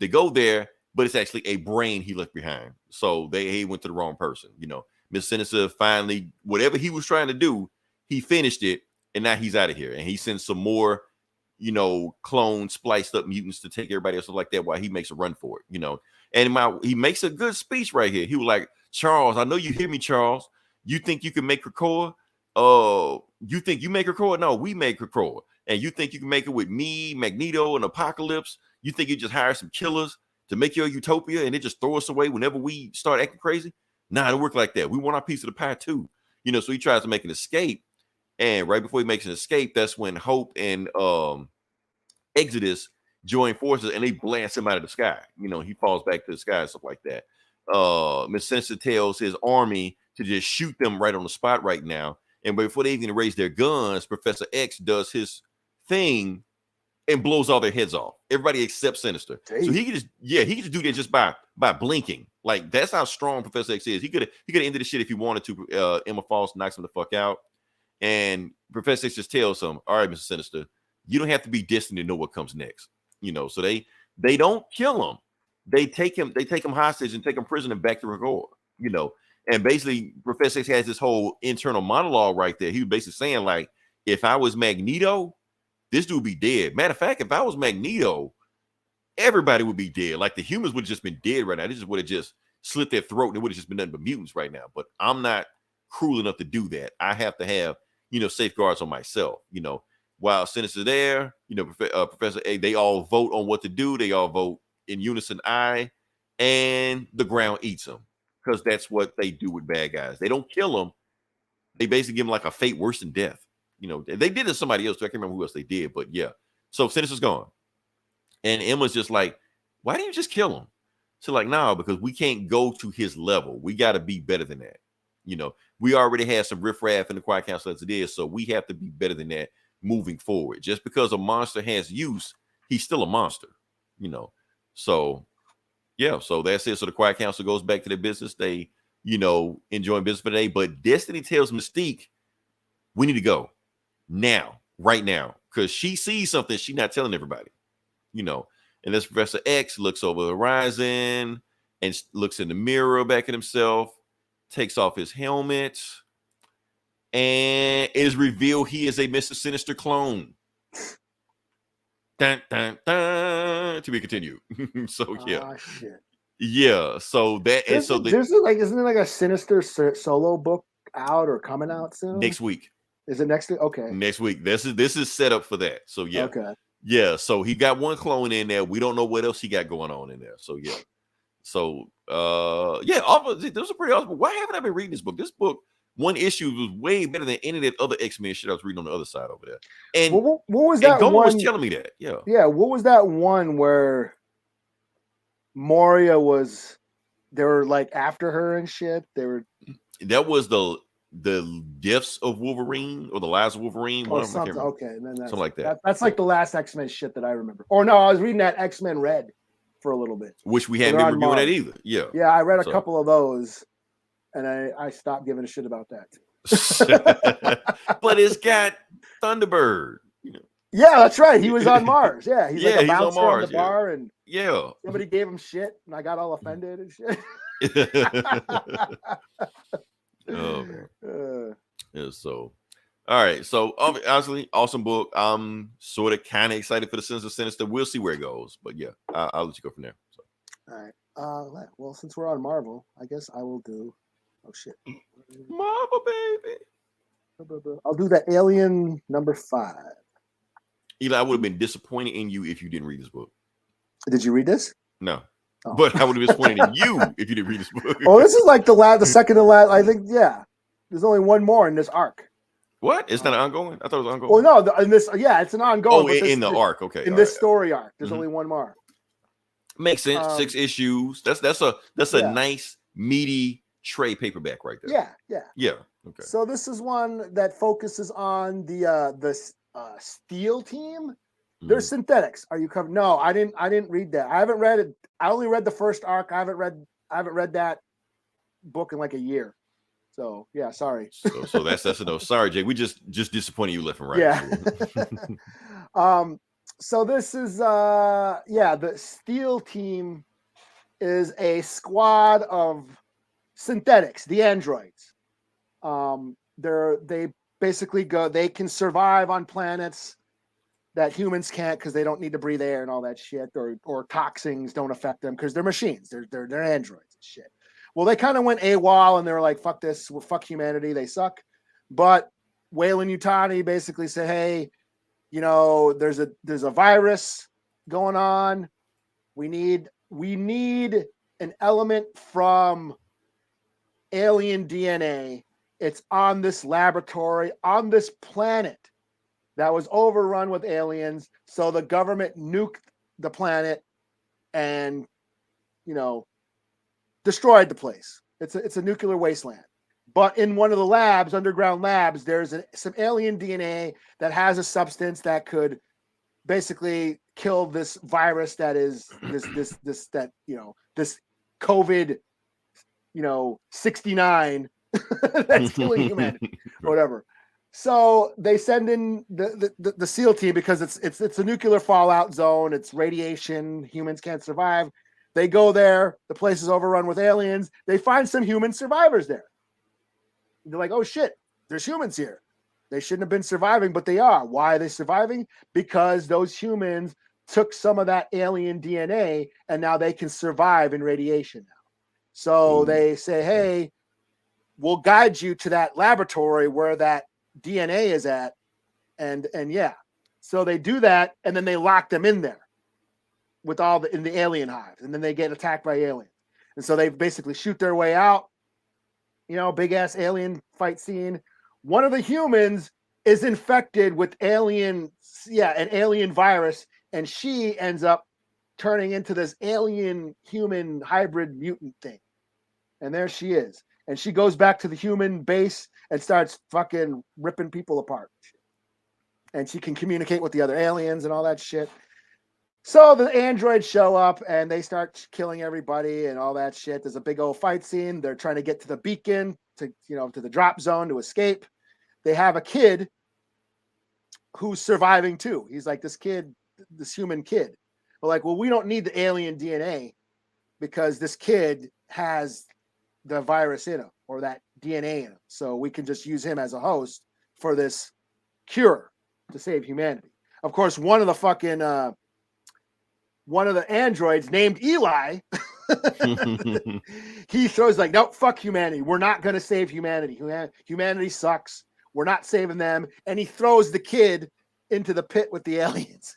They go there, but it's actually a brain he left behind. So he went to the wrong person. Miss Sinister finally, whatever he was trying to do, he finished it. And now he's out of here. And he sends some more, clone spliced up mutants to take everybody else like that while he makes a run for it, And he makes a good speech right here. He was like, Charles, I know you hear me, Charles. You think you can make Krakoa? You think you make Krakoa? No, we make Krakoa. And you think you can make it with me, Magneto, and Apocalypse? You think you just hire some killers to make your utopia and they just throw us away whenever we start acting crazy? Nah, it don't work like that. We want our piece of the pie too. So he tries to make an escape. And right before he makes an escape, that's when Hope and Exodus join forces and they blast him out of the sky. He falls back to the sky and stuff like that. Miss Sinister tells his army to just shoot them right on the spot right now. And before they even raise their guns, Professor X does his thing and blows all their heads off. Everybody except Sinister. Dang. So he can just do that just by blinking. Like that's how strong Professor X is. He could have ended the shit if he wanted to. Emma Frost knocks him the fuck out. And Professor X just tells him, all right, Mr. Sinister, you don't have to be distant to know what comes next. So they don't kill him. They take him hostage and take him prisoner back to Krakoa, And basically Professor X has this whole internal monologue right there. He was basically saying like, if I was Magneto, this dude would be dead. Matter of fact, if I was Magneto, everybody would be dead. Like the humans would have just been dead right now. They just would have just slit their throat and it would have just been nothing but mutants right now. But I'm not cruel enough to do that. I have to have, safeguards on myself, while Sinister there, Professor A, they all vote on what to do. They all vote in unison, and the ground eats them because that's what they do with bad guys. They don't kill them. They basically give them like a fate worse than death. They did it to somebody else. So I can't remember who else they did, but yeah. So Sinister's gone. And Emma's just like, why didn't you just kill him? So like, no, because we can't go to his level. We got to be better than that. We already had some riffraff in the Quiet Council as it is, so we have to be better than that moving forward. Just because a monster has use, he's still a monster, So, yeah, so that's it. So the Quiet Council goes back to their business. They, enjoying business for the day. But Destiny tells Mystique, we need to go now, right now, because she sees something she's not telling everybody. And this Professor X looks over the horizon and looks in the mirror back at himself, takes off his helmet, and it is revealed he is a Mr. Sinister clone. Dun, dun, dun, to be continued. So yeah. Shit. Yeah. So that and so isn't it like a Sinister solo book out or coming out soon? Next week. Is it next week? Okay. Next week. This is set up for that. So yeah. Okay. Yeah, so he got one clone in there. We don't know what else he got going on in there. So yeah. So this was a pretty awesome book. Why haven't I been reading this book? This book, one issue was way better than any of that other X-Men shit I was reading on the other side over there. And what was that one? Was telling me that. Yeah. Yeah, what was that one where Moria they were like after her and shit? That was the Deaths of Wolverine or the Lives of Wolverine. Or something. Okay, and then something like that. That's like the last X-Men shit that I remember. Or no, I was reading that X-Men Red for a little bit. Which we hadn't been reviewing that either. Yeah. Yeah, I read a couple of those and I stopped giving a shit about that. But it's got Thunderbird. Yeah, that's right. He was on Mars. Yeah, he's like a bouncer on the bar, and somebody gave him shit, and I got all offended and shit. Oh man. So all right, so obviously awesome book. I'm sort of kind of excited for the Sinister. We'll see where it goes, but yeah, I'll let you go from there. So. All right, well, since we're on Marvel, I guess I will do Marvel, baby. I'll do the Alien number 5. Eli, I would have been disappointed in you if you didn't read this book. Did you read this? No. Oh. But I would have been disappointed in you if you didn't read this book. Oh, this is like the second to last. I think, yeah. There's only one more in this arc. What? It's not ongoing? I thought it was ongoing. Well, no, it's an ongoing. Oh, in the arc, okay. In this story arc, there's only one more. Makes sense. 6 issues. That's a nice meaty trade paperback right there. Yeah. Okay. So this is one that focuses on the Steel team. They're synthetics. Are you covered? No, I didn't read that. I haven't read it. I only read the first arc. I haven't read that book in like a year. So yeah, sorry. So that's a no. Sorry, Jay. We just disappointed you left and right. Yeah. So this is the Steel team is a squad of synthetics, the androids. They basically they can survive on planets that humans can't because they don't need to breathe air and all that shit, or toxins don't affect them because they're machines. They're androids and shit. Well, they kind of went AWOL and they were like, fuck this, well, fuck humanity, they suck. But Weyland Yutani basically said, hey, there's a virus going on. We need an element from alien DNA. It's on this laboratory, on this planet that was overrun with aliens. So the government nuked the planet and, destroyed the place. It's a nuclear wasteland. But in one of the labs, underground labs, there's some alien DNA that has a substance that could basically kill this virus that is this COVID, 69 that's killing humanity or whatever. So they send in the SEAL team because it's a nuclear fallout zone. It's radiation. Humans can't survive. They go there. The place is overrun with aliens. They find some human survivors there. They're like, oh shit, there's humans here. They shouldn't have been surviving, but they are. Why are they surviving? Because those humans took some of that alien DNA and now they can survive in radiation now. So they say, hey, we'll guide you to that laboratory where that DNA is at. And yeah. So they do that, and then they lock them in there with in the alien hive, and then they get attacked by aliens. And so they basically shoot their way out. Big ass alien fight scene. One of the humans is infected with an alien virus, and she ends up turning into this alien human hybrid mutant thing. And there she is. And she goes back to the human base and starts fucking ripping people apart. And she can communicate with the other aliens and all that shit. So the androids show up and they start killing everybody and all that shit. There's a big old fight scene. They're trying to get to the beacon, to the drop zone to escape. They have a kid who's surviving too. He's like this human kid. But like, well, we don't need the alien DNA because this kid has the virus in him or that DNA in him. So we can just use him as a host for this cure to save humanity. Of course, one of the androids named Eli, he throws like, nope, fuck humanity. We're not going to save humanity. Humanity sucks. We're not saving them. And he throws the kid into the pit with the aliens.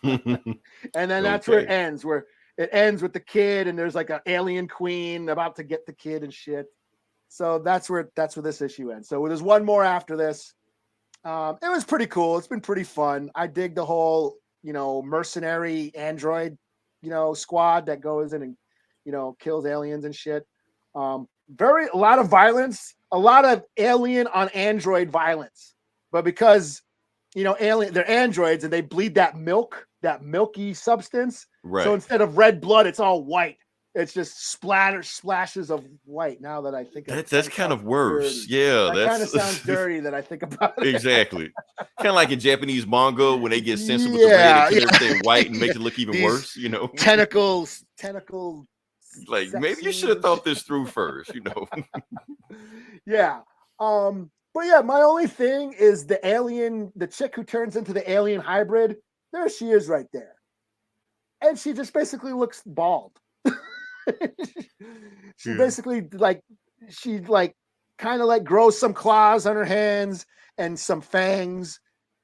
And then that's where it ends, where it ends with the kid and there's like an alien queen about to get the kid and shit. So that's where this issue ends. So there's one more after this. It was pretty cool. It's been pretty fun. I dig the whole, mercenary android, squad that goes in and, kills aliens and shit. A lot of violence, a lot of alien on android violence, but because, they're androids and they bleed that milky substance. Right. So instead of red blood, it's all white. It's just splashes of white. Now that I think that's kind of worse. Dirty. Yeah, that kind of sounds dirty that I think about it. Exactly. Kind of like in Japanese manga when they get censored with the red and everything white and make it look even worse. Tentacles. Like maybe you should have thought this through first. Yeah. But yeah, my only thing is the chick who turns into the alien hybrid. There she is, right there, and she just basically looks bald. She basically kind of grows some claws on her hands and some fangs.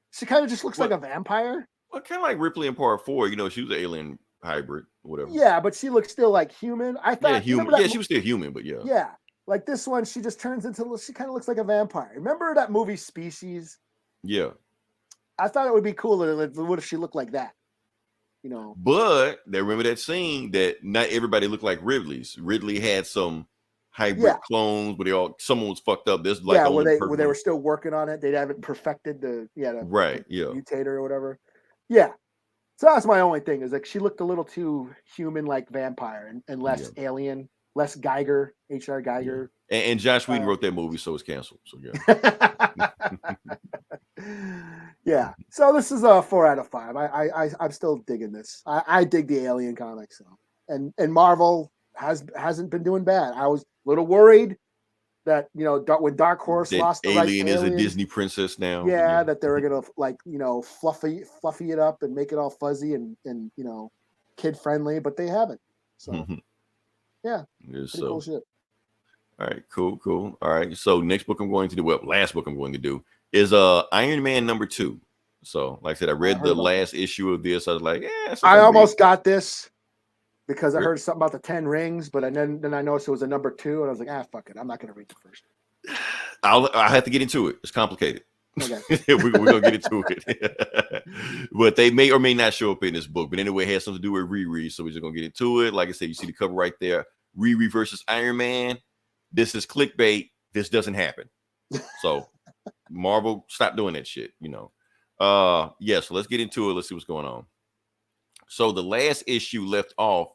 She kind of just looks like a vampire. Well, kind of like Ripley in Part 4. She was an alien hybrid, whatever. Yeah, but she looks still like human. I thought, human. Yeah, she was still human, but yeah. Yeah, like this one, she just turns into. She kind of looks like a vampire. Remember that movie Species? Yeah. I thought it would be cooler. What if she looked like that? But they remember that scene that not everybody looked like Ridley's. Ridley had some hybrid clones, but someone was fucked up. There's like where they were still working on it. They haven't perfected the mutator or whatever. Yeah. So that's my only thing is like she looked a little too human like vampire and less alien, less Geiger, H.R. Geiger. Yeah. And Josh Whedon wrote that movie, so it's canceled. So yeah. Yeah. So this is a 4 out of 5. I'm still digging this. I dig the Alien comics, so. And Marvel hasn't been doing bad. I was a little worried that when Dark Horse lost the Alien is a Disney princess now. Yeah, that they were gonna fluffy it up and make it all fuzzy and kid friendly, but they haven't. So yeah, cool shit. All right, cool. All right, so next book I'm going to do, last book I'm going to do is Iron Man #2. So, like I said, I read the last issue of this. I was like, I almost got this because I heard something about the 10 rings, but then I noticed it was a #2, and I was like, fuck it, I'm not going to read the first. I'll have to get into it. It's complicated. Okay. we're gonna get into it. But they may or may not show up in this book. But anyway, it has something to do with Riri, so we're just gonna get into it. Like I said, you see the cover right there. Riri versus Iron Man. This is clickbait. This doesn't happen. So Marvel, stop doing that shit. So let's get into it. Let's see what's going on. So the last issue left off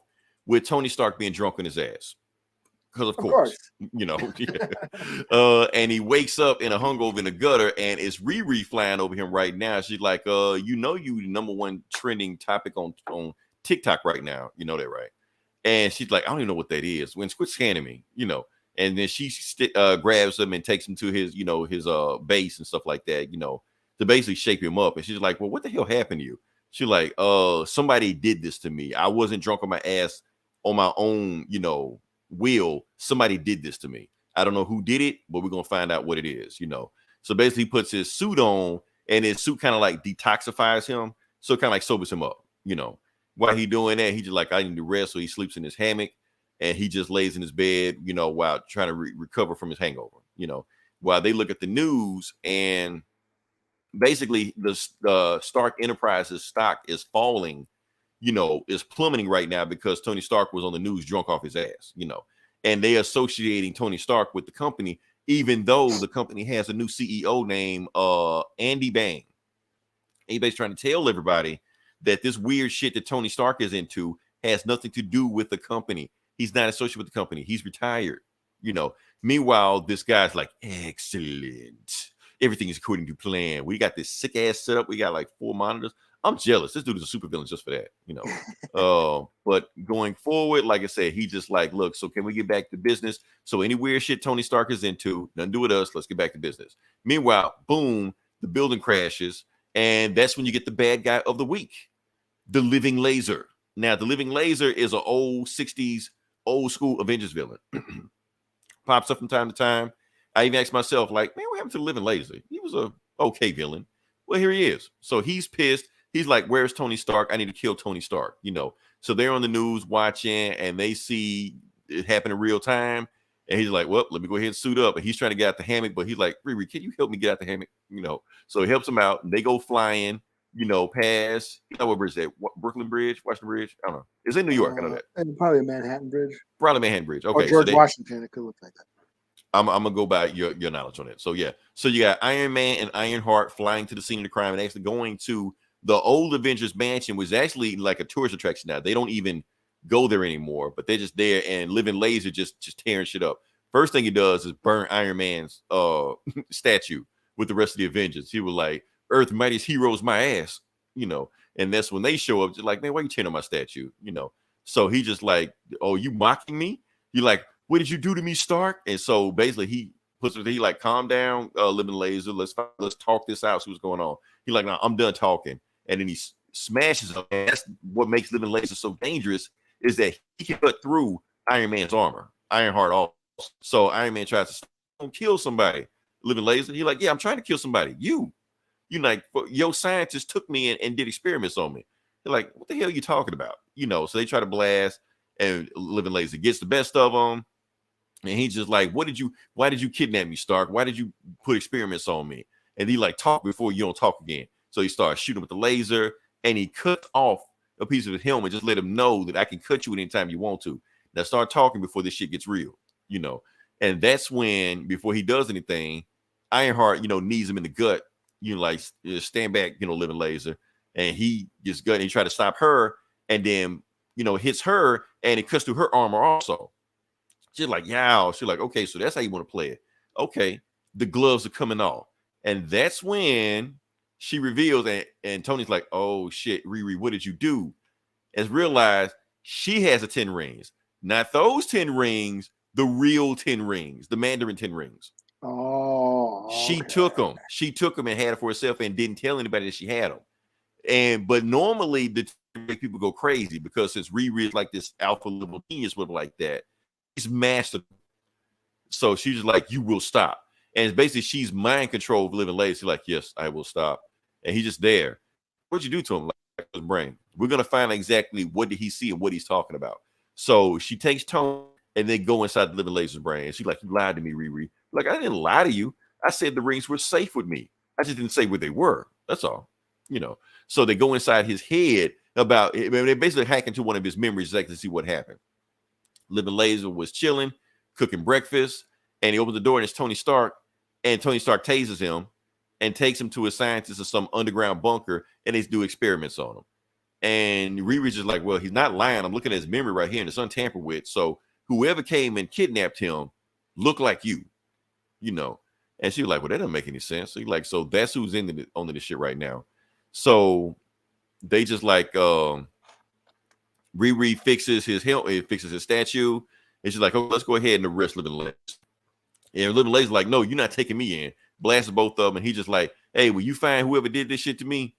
with Tony Stark being drunk on his ass. Because of course. And he wakes up in a hungover in the gutter, and it's Riri flying over him right now. She's like, you the number one trending topic on TikTok right now. You know that, right? And she's like, I don't even know what that is. When quit scanning me, And And then she grabs him and takes him to his, his base and stuff like that, to basically shake him up. And she's like, well, what the hell happened to you? She's like, somebody did this to me. I wasn't drunk on my ass on my own, will. Somebody did this to me. I don't know who did it, but we're going to find out what it is, So basically he puts his suit on, and his suit kind of like detoxifies him. So it kind of like sobers him up, While he doing that, he just like, I need to rest. So he sleeps in his hammock, and he just lays in his bed, while trying to recover from his hangover, while they look at the news, and basically the Stark Enterprises stock is falling, is plummeting right now because Tony Stark was on the news drunk off his ass, and they associating Tony Stark with the company, even though the company has a new CEO named Andy Bang. Anybody's trying to tell everybody that this weird shit that Tony Stark is into has nothing to do with the company. He's not associated with the company. He's retired, Meanwhile, this guy's like, excellent. Everything is according to plan. We got this sick ass setup. We got like 4 monitors. I'm jealous. This dude is a super villain just for that, But going forward, like I said, he just like, look, so can we get back to business? So any weird shit Tony Stark is into, nothing to do with us. Let's get back to business. Meanwhile, boom, the building crashes. And that's when you get the bad guy of the week, the Living Laser. Now, the Living Laser is an old 60s, old school Avengers villain. Pops up from time to time. I even asked myself, like, man, what happened to the Living Laser? He was a okay villain. Well, here he is. So he's pissed. He's like, where's Tony Stark? I need to kill Tony Stark, So they're on the news watching, and they see it happen in real time. And he's like, well, let me go ahead and suit up. And he's trying to get out the hammock, but he's like, Riri, can you help me get out the hammock? So he helps him out, and they go flying, past, what bridge is that? Brooklyn Bridge, Washington Bridge? I don't know. It's in New York. I know that. And probably Manhattan Bridge. Probably Manhattan Bridge. Okay. Or George Washington. It could look like that. I'm gonna go by your knowledge on it. So yeah. So you got Iron Man and Ironheart flying to the scene of the crime and actually going to the old Avengers mansion, was actually like a tourist attraction now. They don't even go there anymore, but they're just there, and Living Laser just tearing shit up. First thing he does is burn Iron Man's statue with the rest of the Avengers. He was like, Earth mightiest heroes my ass, and that's when they show up, just like, man, why you tearing on my statue? So he just like, oh, you mocking me? You like, what did you do to me, Stark? And so basically he like, calm down, Living Laser. Let's talk this out. See what's going on. He like, no, I'm done talking. And then he smashes him. And that's what makes Living Laser so dangerous, is that he can cut through Iron Man's armor. Ironheart also. So Iron Man tries to kill somebody. Living Laser. He like, yeah, I'm trying to kill somebody. You like, your scientist took me and did experiments on me. They're like, what the hell are you talking about? So they try to blast, and Living Laser gets the best of them. And he's just like, why did you kidnap me, Stark? Why did you put experiments on me? And he like, talk before you don't talk again. So he starts shooting with the laser, and he cut off a piece of his helmet, just let him know that I can cut you anytime you want to. Now start talking before this shit gets real, And that's when, before he does anything, Ironheart, knees him in the gut, like, stand back, Living Laser. And he gets gut, and he try to stop her, and then, hits her, and it cuts through her armor also. She's like, yow. She's like, okay, so that's how you want to play it. Okay, the gloves are coming off. And that's when she reveals, and Tony's like, oh shit, Riri, what did you do? And realized she has the 10 rings. Not those 10 rings, the real 10 rings, the Mandarin 10 rings. Oh, okay. She took them and had it for herself and didn't tell anybody that she had them. But normally the make people go crazy, because since Riri is like this alpha level genius with like that, he's mastered. So she's just like, you will stop. And basically she's mind control of Living Laser. She's like, yes, I will stop. And he's just there. What'd you do to him? Like his brain. We're gonna find out exactly what did he see and what he's talking about. So she takes Tony and they go inside the Living Laser's brain. And she's like, you lied to me, Riri. Like, I didn't lie to you. I said the rings were safe with me. I just didn't say where they were. That's all. So they go inside his head about it. They basically hack into one of his memories exactly to see what happened. Living Laser was chilling, cooking breakfast, and he opens the door, and it's Tony Stark. And Tony Stark tases him and takes him to a scientist in some underground bunker, and they do experiments on him. And Riri's just like, well, he's not lying. I'm looking at his memory right here, and it's untampered with. So whoever came and kidnapped him looked like you. And she was like, well, that doesn't make any sense. So he's like, so that's who's on this shit right now. So they just like, Riri fixes his helmet, fixes his statue, And she's like, oh, let's go ahead and arrest Living Legs. And Living Legs like, no, you're not taking me in. Blasted both of them. And he just like, hey, when you find whoever did this shit to me,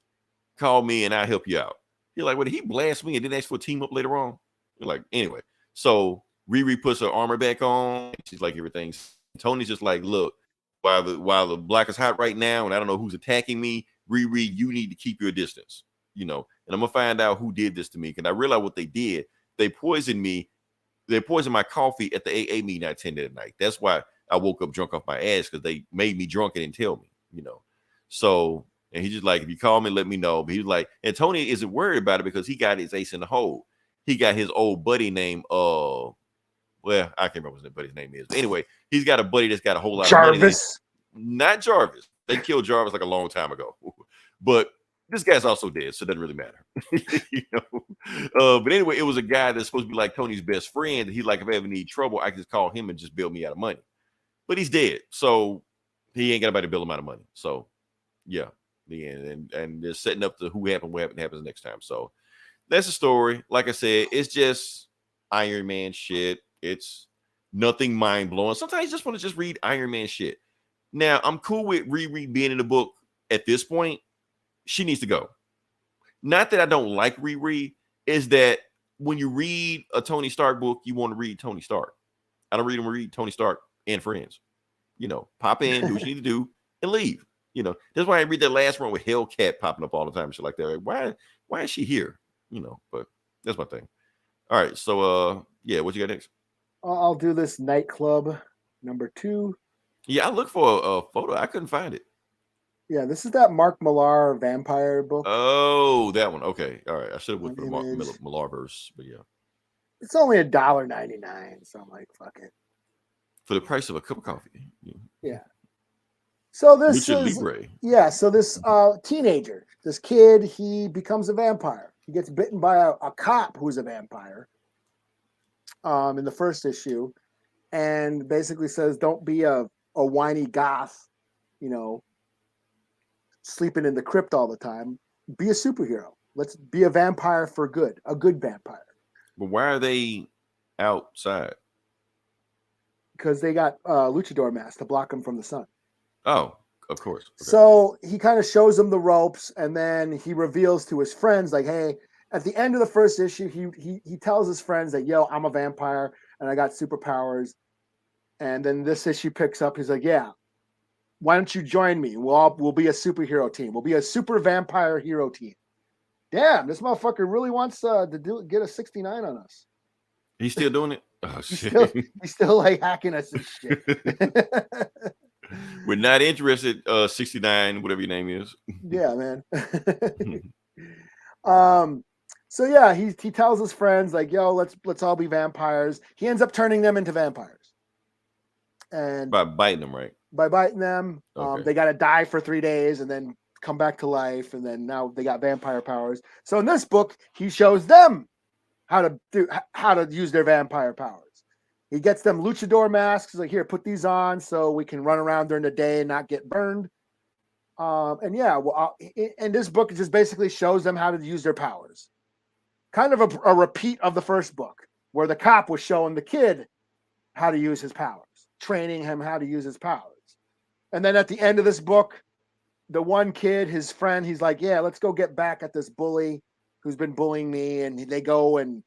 call me and I'll help you out. You're like, well, did he blast me and then ask for a team up later on? You're like, anyway. So Riri puts her armor back on. She's like, everything's. Tony's just like, look, while the block is hot right now and I don't know who's attacking me, Riri, you need to keep your distance. And I'm going to find out who did this to me. Because I realized what they did. They poisoned me. They poisoned my coffee at the AA meeting I attended at night. That's why I woke up drunk off my ass, because they made me drunk and didn't tell me, So, and he's just like, if you call me, let me know. But he was like, and Tony isn't worried about it because he got his ace in the hole. He got his old buddy named, well, I can't remember what his buddy's name is. But anyway, he's got a buddy that's got a whole lot of money. Jarvis. Not Jarvis. They killed Jarvis like a long time ago. But this guy's also dead, so it doesn't really matter. But anyway, it was a guy that's supposed to be like Tony's best friend. He's like, if I ever need trouble, I can just call him and just bail me out of money. But he's dead, so he ain't got anybody to bail him out of money. So, yeah, the end. And they're setting up to what happens next time. So that's the story. Like I said, it's just Iron Man shit. It's nothing mind blowing. Sometimes you just want to just read Iron Man shit. Now, I'm cool with Riri being in the book at this point. She needs to go. Not that I don't like Riri, is that when you read a Tony Stark book, you want to read Tony Stark. I don't read Tony Stark and Friends. Pop in, do what you need to do, and leave. That's why I read that last one with Hellcat popping up all the time and shit like that. Like, why is she here? But that's my thing. All right, so yeah, what you got next? I'll do this Nite Club number 2. Yeah, I looked for a photo. I couldn't find it. Yeah, this is that Mark Millar vampire book. Oh, that one. Okay. All right. I should have went for the Millar verse, but yeah. It's only $1.99, so I'm like, fuck it. For the price of a cup of coffee. Yeah. So this Lucha is Libre. Yeah, so this teenager, this kid, he becomes a vampire. He gets bitten by a cop who's a vampire in the first issue, and basically says, don't be a whiny goth, sleeping in the crypt all the time. Be a superhero. Let's be a vampire for good, a good vampire. But why are they outside? Because they got luchador masks to block them from the sun. Oh, of course. Okay. So he kind of shows them the ropes, and then he reveals to his friends, like, hey, at the end of the first issue, he tells his friends that, yo, I'm a vampire and I got superpowers. And then this issue picks up. He's like, yeah, why don't you join me? We'll be a superhero team. We'll be a super vampire hero team. Damn, this motherfucker really wants to get a 69 on us. He's still doing it? Oh, shit. He's still like hacking us and shit. We're not interested, 69, whatever your name is. Yeah, man. So yeah, he tells his friends, like, yo, let's all be vampires. He ends up turning them into vampires. And by biting them, right? By biting them. Okay. They gotta die for 3 days and then come back to life, and then now they got vampire powers. So in this book, he shows them how to use their vampire powers. He gets them luchador masks. He's like, here, put these on so we can run around during the day and not get burned. And this book just basically shows them how to use their powers. Kind of a repeat of the first book, where the cop was showing the kid how to use his powers, training him how to use his powers. And then at the end of this book, the one kid, his friend, he's like, yeah, let's go get back at this bully who's been bullying me. And they go and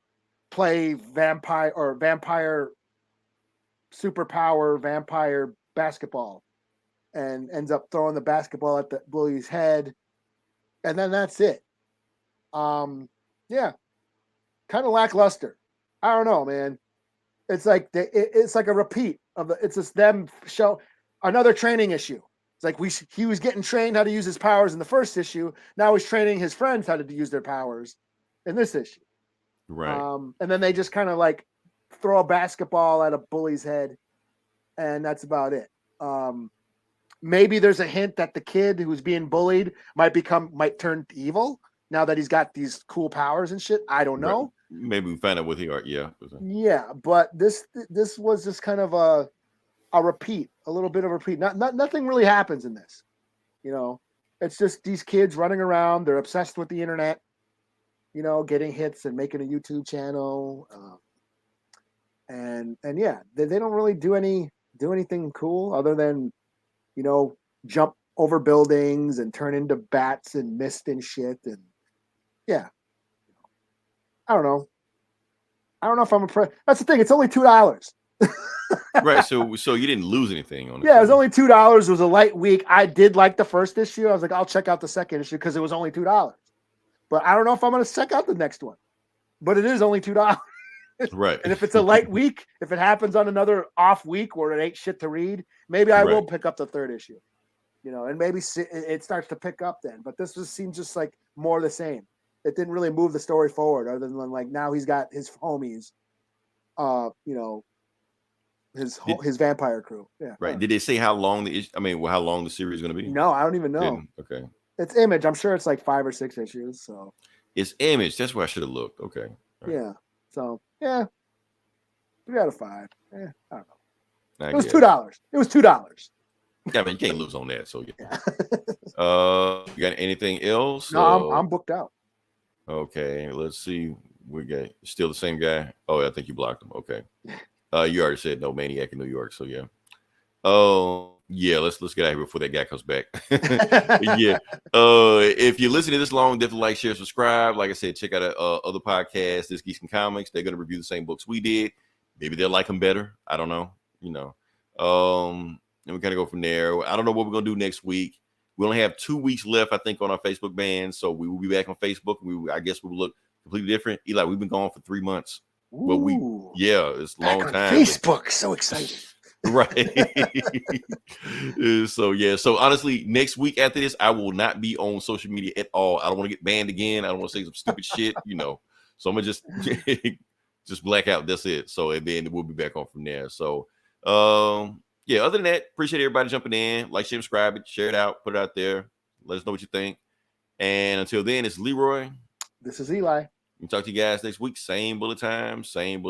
play vampire superpower vampire basketball, and ends up throwing the basketball at the bully's head. And then that's it. Yeah. Kind of lackluster. I don't know, man. It's like it's like a repeat of it's just them show another training issue. It's like he was getting trained how to use his powers in the first issue. Now he's training his friends how to use their powers in this issue. Right. And then they just kind of like throw a basketball at a bully's head, and that's about it. Maybe there's a hint that the kid who's being bullied might turn evil now that he's got these cool powers and shit. I don't know. Right. Maybe we find out what he are. Yeah. Yeah, but this was just kind of a repeat, a little bit of a repeat. Nothing really happens in this. It's just these kids running around. They're obsessed with the internet. Getting hits and making a YouTube channel. and yeah, they don't really do anything cool other than, you know, jump over buildings and turn into bats and mist and shit. And yeah, I don't know. I don't know if I'm that's the thing. It's only $2. Right. So you didn't lose anything on it. Yeah, it was only $2. It was a light week. I did like the first issue. I was like, I'll check out the second issue because it was only $2. But I don't know if I'm going to check out the next one. But it is only $2. Right. And if it's a light week, if it happens on another off week where it ain't shit to read, maybe I will pick up the third issue. You know, and maybe it starts to pick up then. But this seems just like more of the same. It didn't really move the story forward other than like now he's got his homies, you know, his vampire crew. Yeah. Right. Did they say how long how long the series is going to be? No, I don't even know. Okay. It's Image. I'm sure it's like 5 or 6 issues. So it's Image. That's where I should have looked. Okay. Right. Yeah. So yeah, 3 out of 5. Yeah, I don't know. It was $2. It was $2. Yeah, you can't lose on that. So yeah. You got anything else? No, I'm booked out. Okay, let's see. We got still the same guy. Oh, I think you blocked him. Okay. You already said no Maniac in New York, so yeah. Oh, yeah. Let's get out of here before that guy comes back. Yeah. If you're listening to this long, definitely like, share, subscribe. Like I said, check out other podcasts. This Geeks and Comics. They're gonna review the same books we did. Maybe they'll like them better. I don't know. You know. And we kind of go from there. I don't know what we're gonna do next week. We only have 2 weeks left, I think, on our Facebook ban. So we will be back on Facebook. I guess we will look completely different. Eli, we've been gone for 3 months. But it's a long time. Facebook, so excited. Right. So honestly, next week after this, I will not be on social media at all. I don't want to get banned again. I don't want to say some stupid shit, you know. So I'm gonna just black out. That's it. So and then we'll be back on from there. So yeah, other than that, appreciate everybody jumping in. Like, share, subscribe it, share it out, put it out there. Let us know what you think. And until then, it's Leroy. This is Eli. We'll talk to you guys next week. Same bullet time, same bullet.